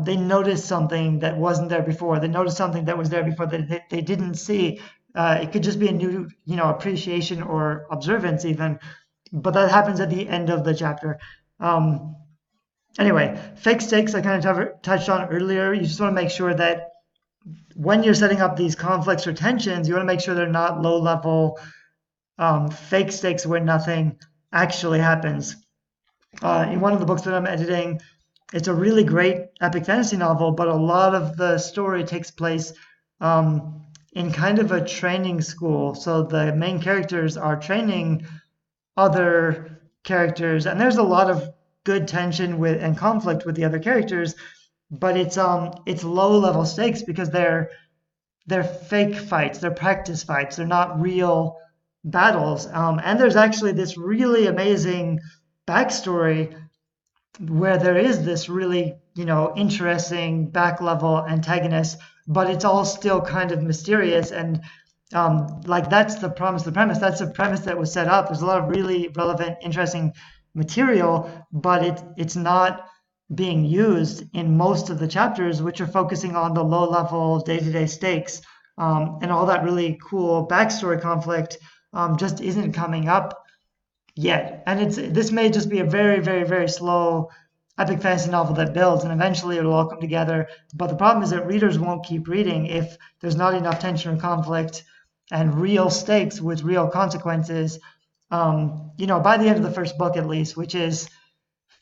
They noticed something that wasn't there before. They noticed something that was there before that they didn't see. It could just be a new, appreciation or observance even, but that happens at the end of the chapter. Anyway, fake stakes I kind of touched on earlier. You just want to make sure that when you're setting up these conflicts or tensions, you want to make sure they're not low level fake stakes where nothing actually happens. In one of the books that I'm editing, it's a really great epic fantasy novel, but a lot of the story takes place in kind of a training school. So the main characters are training other characters, and there's a lot of good tension with and conflict with the other characters, but it's low level stakes because they're fake fights, they're practice fights, they're not real battles. And there's actually this really amazing backstory where there is this really, interesting back level antagonist, but it's all still kind of mysterious. And like that's the premise, that's the premise that was set up. There's a lot of really relevant, interesting material, but it's not being used in most of the chapters, which are focusing on the low level day-to-day stakes. And all that really cool backstory conflict just isn't coming up yet. And this may just be a very, very, very slow epic fantasy novel that builds, and eventually it'll all come together. But the problem is that readers won't keep reading if there's not enough tension or conflict and real stakes with real consequences. By the end of the first book, at least, which is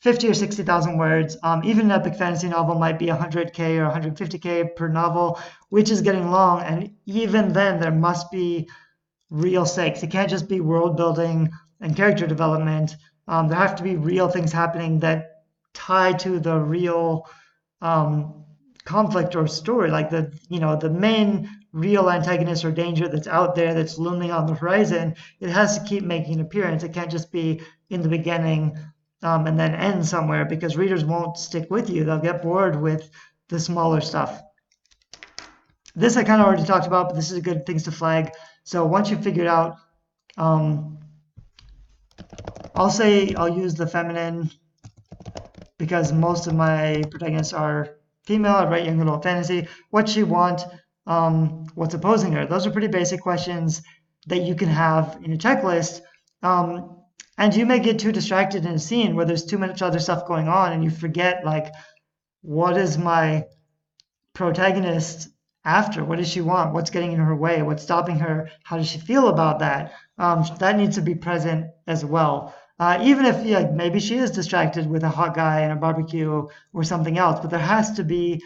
50 or 60,000 words. Even an epic fantasy novel might be 100K or 150K per novel, which is getting long. And even then, there must be real stakes. It can't just be world building and character development. There have to be real things happening that tie to the real conflict or story, like the main real antagonist or danger that's out there that's looming on the horizon. It has to keep making an appearance. It can't just be in the beginning and then end somewhere, because readers won't stick with you. They'll get bored with the smaller stuff. This I kind of already talked about, but this is a good things to flag. So once you've figured out, I'll use the feminine because most of my protagonists are female. I write young adult fantasy. What's she want? What's opposing her? Those are pretty basic questions that you can have in a checklist. And you may get too distracted in a scene where there's too much other stuff going on and you forget, like, what is my protagonist after? What does she want? What's getting in her way? What's stopping her? How does she feel about that? That needs to be present as well. Even if maybe she is distracted with a hot guy and a barbecue or something else, but there has to be,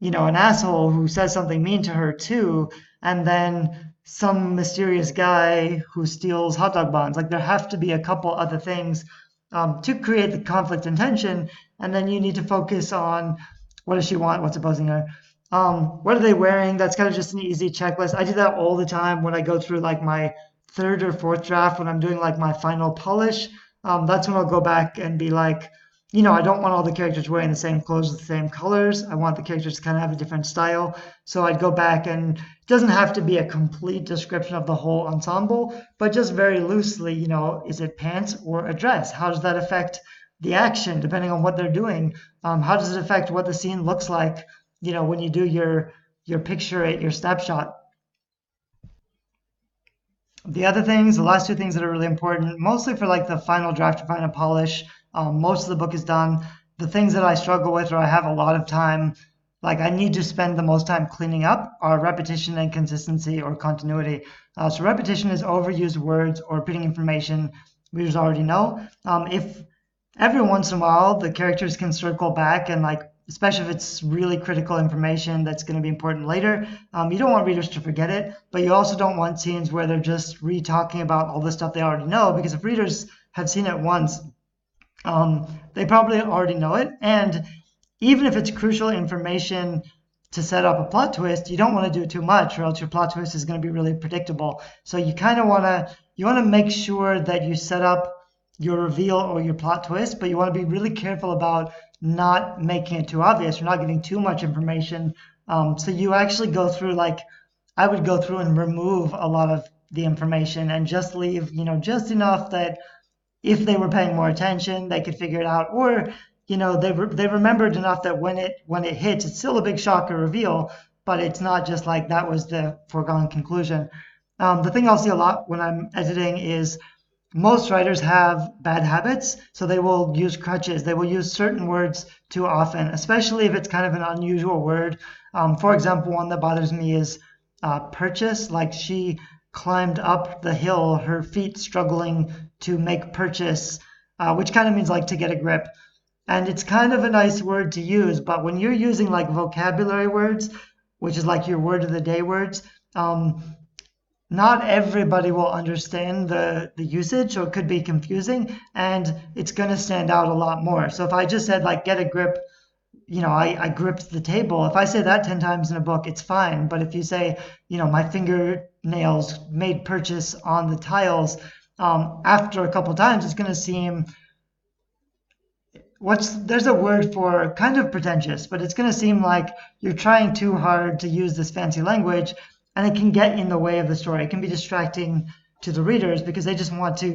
an asshole who says something mean to her too, and then some mysterious guy who steals hot dog buns. Like, there have to be a couple other things to create the conflict and tension, and then you need to focus on what does she want, what's opposing her. What are they wearing? That's kind of just an easy checklist. I do that all the time when I go through like my third or fourth draft, when I'm doing like my final polish. That's when I'll go back and be like, I don't want all the characters wearing the same clothes with the same colors. I want the characters to kind of have a different style. So I'd go back, and it doesn't have to be a complete description of the whole ensemble, but just very loosely, is it pants or a dress? How does that affect the action depending on what they're doing? How does it affect what the scene looks like, when you do your picture it, your snapshot? The last two things that are really important, mostly for like the final draft or final polish, most of the book is done. The things that I struggle with, or I have a lot of time, like I need to spend the most time cleaning up, are repetition and consistency or continuity. So repetition is overused words or repeating information readers already know. If every once in a while the characters can circle back and, like, especially if it's really critical information that's going to be important later, you don't want readers to forget it, but you also don't want scenes where they're just re-talking about all the stuff they already know, because if readers have seen it once, they probably already know it. And even if it's crucial information to set up a plot twist, you don't want to do too much, or else your plot twist is going to be really predictable. So you kind of want to make sure that you set up your reveal or your plot twist, but you want to be really careful about not making it too obvious. You're not getting too much information. So you actually go through like I would go through and remove a lot of the information and just leave, just enough that if they were paying more attention, they could figure it out, or they remembered enough that when it hits, it's still a big shock or reveal, but it's not just like that was the foregone conclusion. The thing I'll see a lot when I'm editing is most writers have bad habits, so they will use crutches. They will use certain words too often, especially if it's kind of an unusual word. For example, one that bothers me is purchase. Like she climbed up the hill, her feet struggling to make purchase, which kind of means like to get a grip. And it's kind of a nice word to use, but when you're using like vocabulary words, which is like your word of the day words, not everybody will understand the usage, so it could be confusing, and it's going to stand out a lot more. So if I just said like get a grip, I gripped the table. If I say that 10 times in a book, it's fine. But if you say, my fingernails made purchase on the tiles, after a couple times, it's going to seem there's a word for kind of pretentious, but it's going to seem like you're trying too hard to use this fancy language, and it can get in the way of the story. It can be distracting to the readers because they just want to,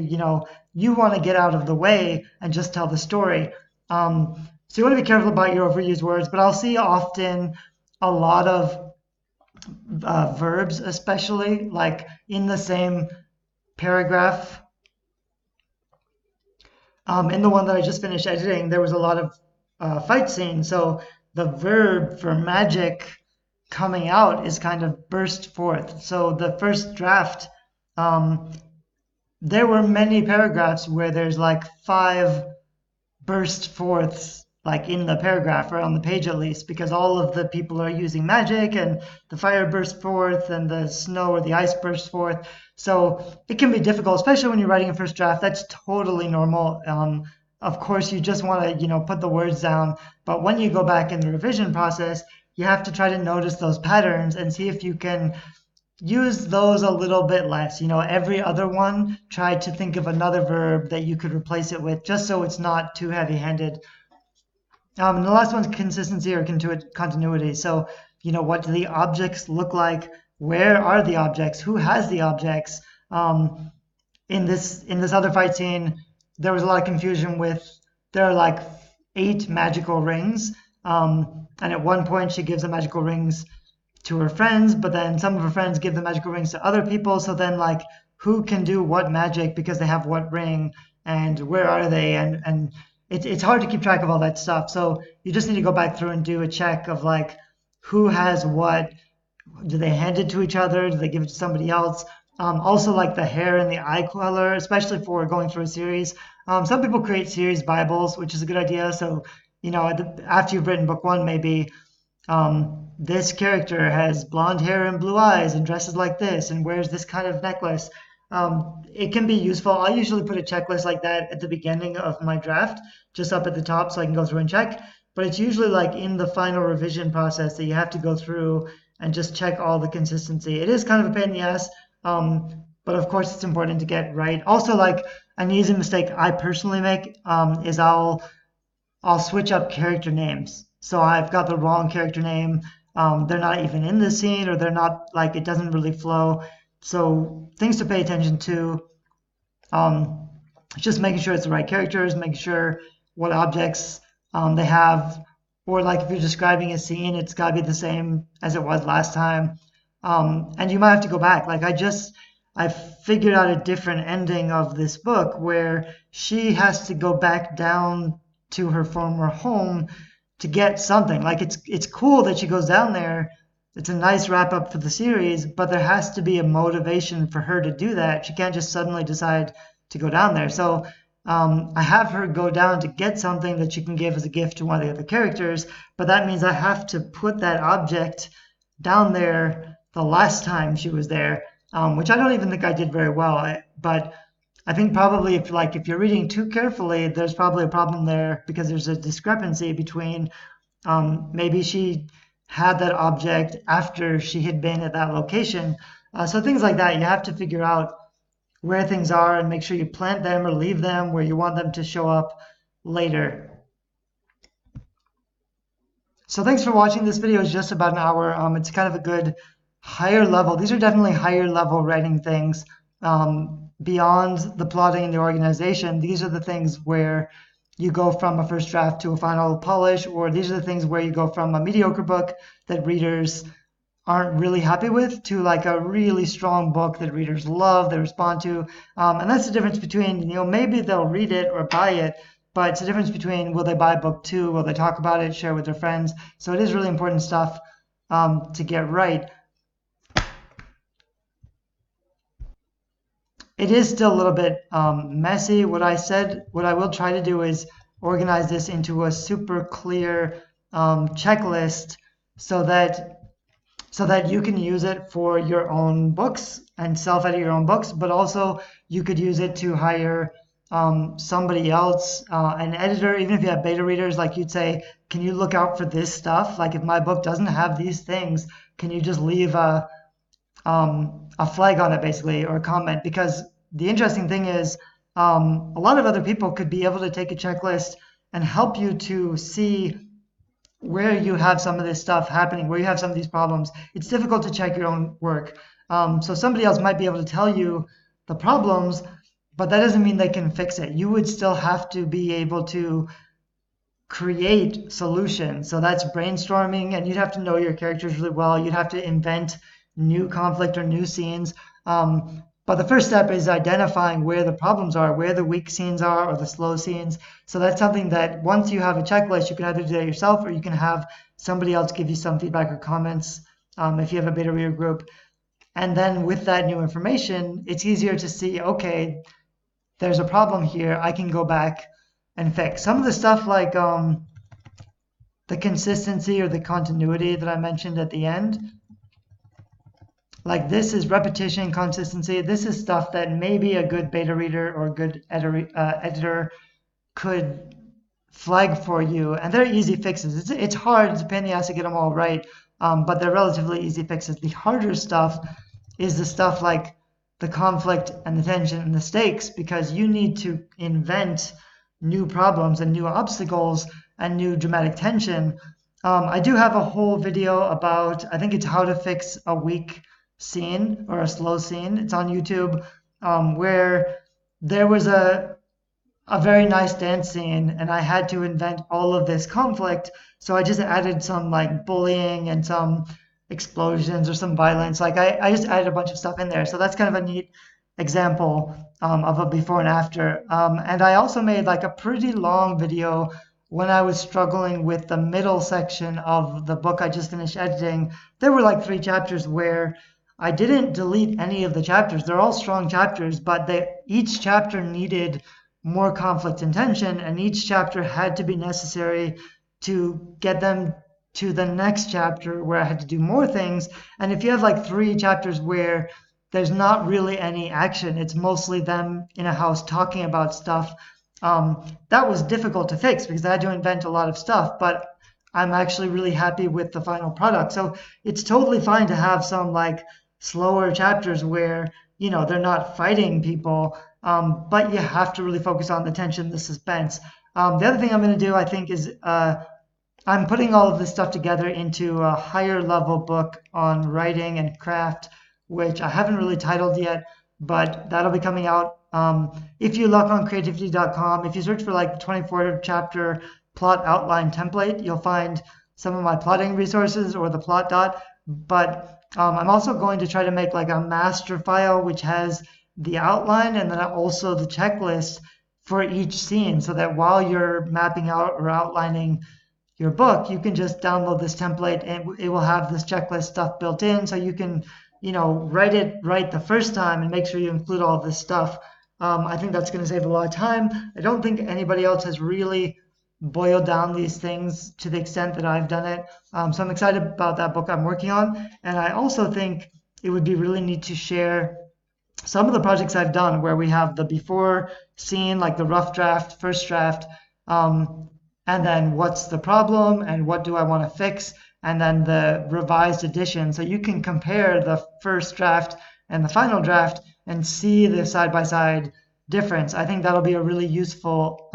you want to get out of the way and just tell the story. So you want to be careful about your overused words, but I'll see often a lot of verbs, especially like in the same paragraph. In the one that I just finished editing, there was a lot of fight scenes. So the verb for magic coming out is kind of burst forth. So the first draft, there were many paragraphs where there's like 5 burst forths, like in the paragraph or on the page at least, because all of the people are using magic, and the fire bursts forth and the snow or the ice bursts forth. So it can be difficult, especially when you're writing a first draft. That's totally normal. Of course, you just want to, put the words down. But when you go back in the revision process, you have to try to notice those patterns and see if you can use those a little bit less. Every other one, try to think of another verb that you could replace it with, just so it's not too heavy-handed. And the last one's consistency or continuity. So, what do the objects look like? Where are the objects? Who has the objects? In this other fight scene, there was a lot of confusion there are like 8 magical rings. And at one point she gives the magical rings to her friends, but then some of her friends give the magical rings to other people. So then like who can do what magic because they have what ring, and where are they? And it's hard to keep track of all that stuff. So you just need to go back through and do a check of like who has what. Do they hand it to each other? Do they give it to somebody else? Also like the hair and the eye color, especially for going through a series. Some people create series Bibles, which is a good idea. So, after you've written book 1, maybe this character has blonde hair and blue eyes and dresses like this and wears this kind of necklace. It can be useful. I usually put a checklist like that at the beginning of my draft, just up at the top so I can go through and check. But it's usually like in the final revision process that you have to go through and just check all the consistency. It is kind of a pain in the ass, but of course it's important to get right. Also, like an easy mistake I personally make is I'll switch up character names. So I've got the wrong character name. They're not even in the scene, or they're not, like, it doesn't really flow. So things to pay attention to. Just making sure it's the right characters, making sure what objects they have, or like if you're describing a scene, it's got to be the same as it was last time. And you might have to go back. Like I figured out a different ending of this book where she has to go back down to her former home to get something. Like it's cool that she goes down there. It's a nice wrap up for the series, but there has to be a motivation for her to do that. She can't just suddenly decide to go down there. So I have her go down to get something that she can give as a gift to one of the other characters, but that means I have to put that object down there the last time she was there, which I don't even think I did very well. But I think probably if you're reading too carefully, there's probably a problem there because there's a discrepancy between maybe she had that object after she had been at that location. So things like that, you have to figure out where things are and make sure you plant them or leave them where you want them to show up later. So thanks for watching. This video is just about an hour. It's kind of a good higher level. These are definitely higher level writing things. Beyond the plotting and the organization, these are the things where you go from a first draft to a final polish, or these are the things where you go from a mediocre book that readers aren't really happy with to like a really strong book that readers love, they respond to. And that's the difference between, maybe they'll read it or buy it, but it's the difference between will they buy book two, will they talk about it, share with their friends. So it is really important stuff to get right. It is still a little bit messy. What I will try to do is organize this into a super clear checklist so that you can use it for your own books and self-edit your own books, but also you could use it to hire somebody else, an editor. Even if you have beta readers, like you'd say, can you look out for this stuff? Like if my book doesn't have these things, can you just leave a flag on it basically, or a comment? Because the interesting thing is a lot of other people could be able to take a checklist and help you to see where you have some of this stuff happening, where you have some of these problems. It's difficult to check your own work. So somebody else might be able to tell you the problems, but that doesn't mean they can fix it. You would still have to be able to create solutions. So that's brainstorming, and you'd have to know your characters really well. You'd have to invent new conflict or new scenes. But the first step is identifying where the problems are, where the weak scenes are, or the slow scenes. So that's something that once you have a checklist, you can either do that yourself, or you can have somebody else give you some feedback or comments if you have a beta reader group. And then with that new information, it's easier to see, okay, there's a problem here. I can go back and fix. Some of the stuff like the consistency or the continuity that I mentioned at the end, like this is repetition, consistency. This is stuff that maybe a good beta reader or a good editor could flag for you, and they're easy fixes. It's hard, it's a pain in the ass to get them all right, but they're relatively easy fixes. The harder stuff is the stuff like the conflict and the tension and the stakes, because you need to invent new problems and new obstacles and new dramatic tension. I do have a whole video about, I think it's how to fix a weak scene or a slow scene. It's on YouTube, where there was a very nice dance scene and I had to invent all of this conflict. So I just added some like bullying and some explosions or some violence. Like I just added a bunch of stuff in there. So that's kind of a neat example of a before and after. And I also made like a pretty long video when I was struggling with the middle section of the book I just finished editing. There were like 3 chapters where I didn't delete any of the chapters. They're all strong chapters, but each chapter needed more conflict and tension, and each chapter had to be necessary to get them to the next chapter where I had to do more things. And if you have like 3 chapters where there's not really any action, it's mostly them in a house talking about stuff, that was difficult to fix because I had to invent a lot of stuff, but I'm actually really happy with the final product. So it's totally fine to have some like slower chapters where, they're not fighting people, but you have to really focus on the tension, the suspense. The other thing I'm going to do, I think, is I'm putting all of this stuff together into a higher level book on writing and craft, which I haven't really titled yet, but that'll be coming out. If you look on creativity.com, if you search for like 24 chapter plot outline template, you'll find some of my plotting resources or the plot dot. But I'm also going to try to make like a master file which has the outline and then also the checklist for each scene, so that while you're mapping out or outlining your book, you can just download this template and it will have this checklist stuff built in, so you can write it right the first time and make sure you include all of this stuff. I think that's going to save a lot of time. I don't think anybody else has really boiled down these things to the extent that I've done it. So I'm excited about that book I'm working on. And I also think it would be really neat to share some of the projects I've done where we have the before scene, like the rough draft, first draft, and then what's the problem and what do I want to fix, and then the revised edition. So you can compare the first draft and the final draft and see the side-by-side difference. I think that'll be a really useful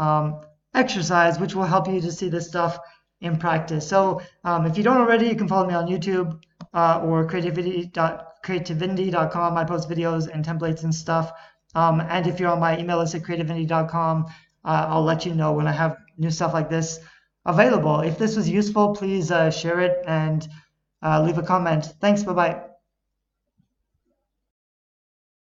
exercise, which will help you to see this stuff in practice. So if you don't already, you can follow me on YouTube. or creativity.com. I post videos and templates and stuff. And if you're on my email list at creativity.com, I'll let you know when I have new stuff like this available. If this was useful, please share it and leave a comment. Thanks. Bye-bye.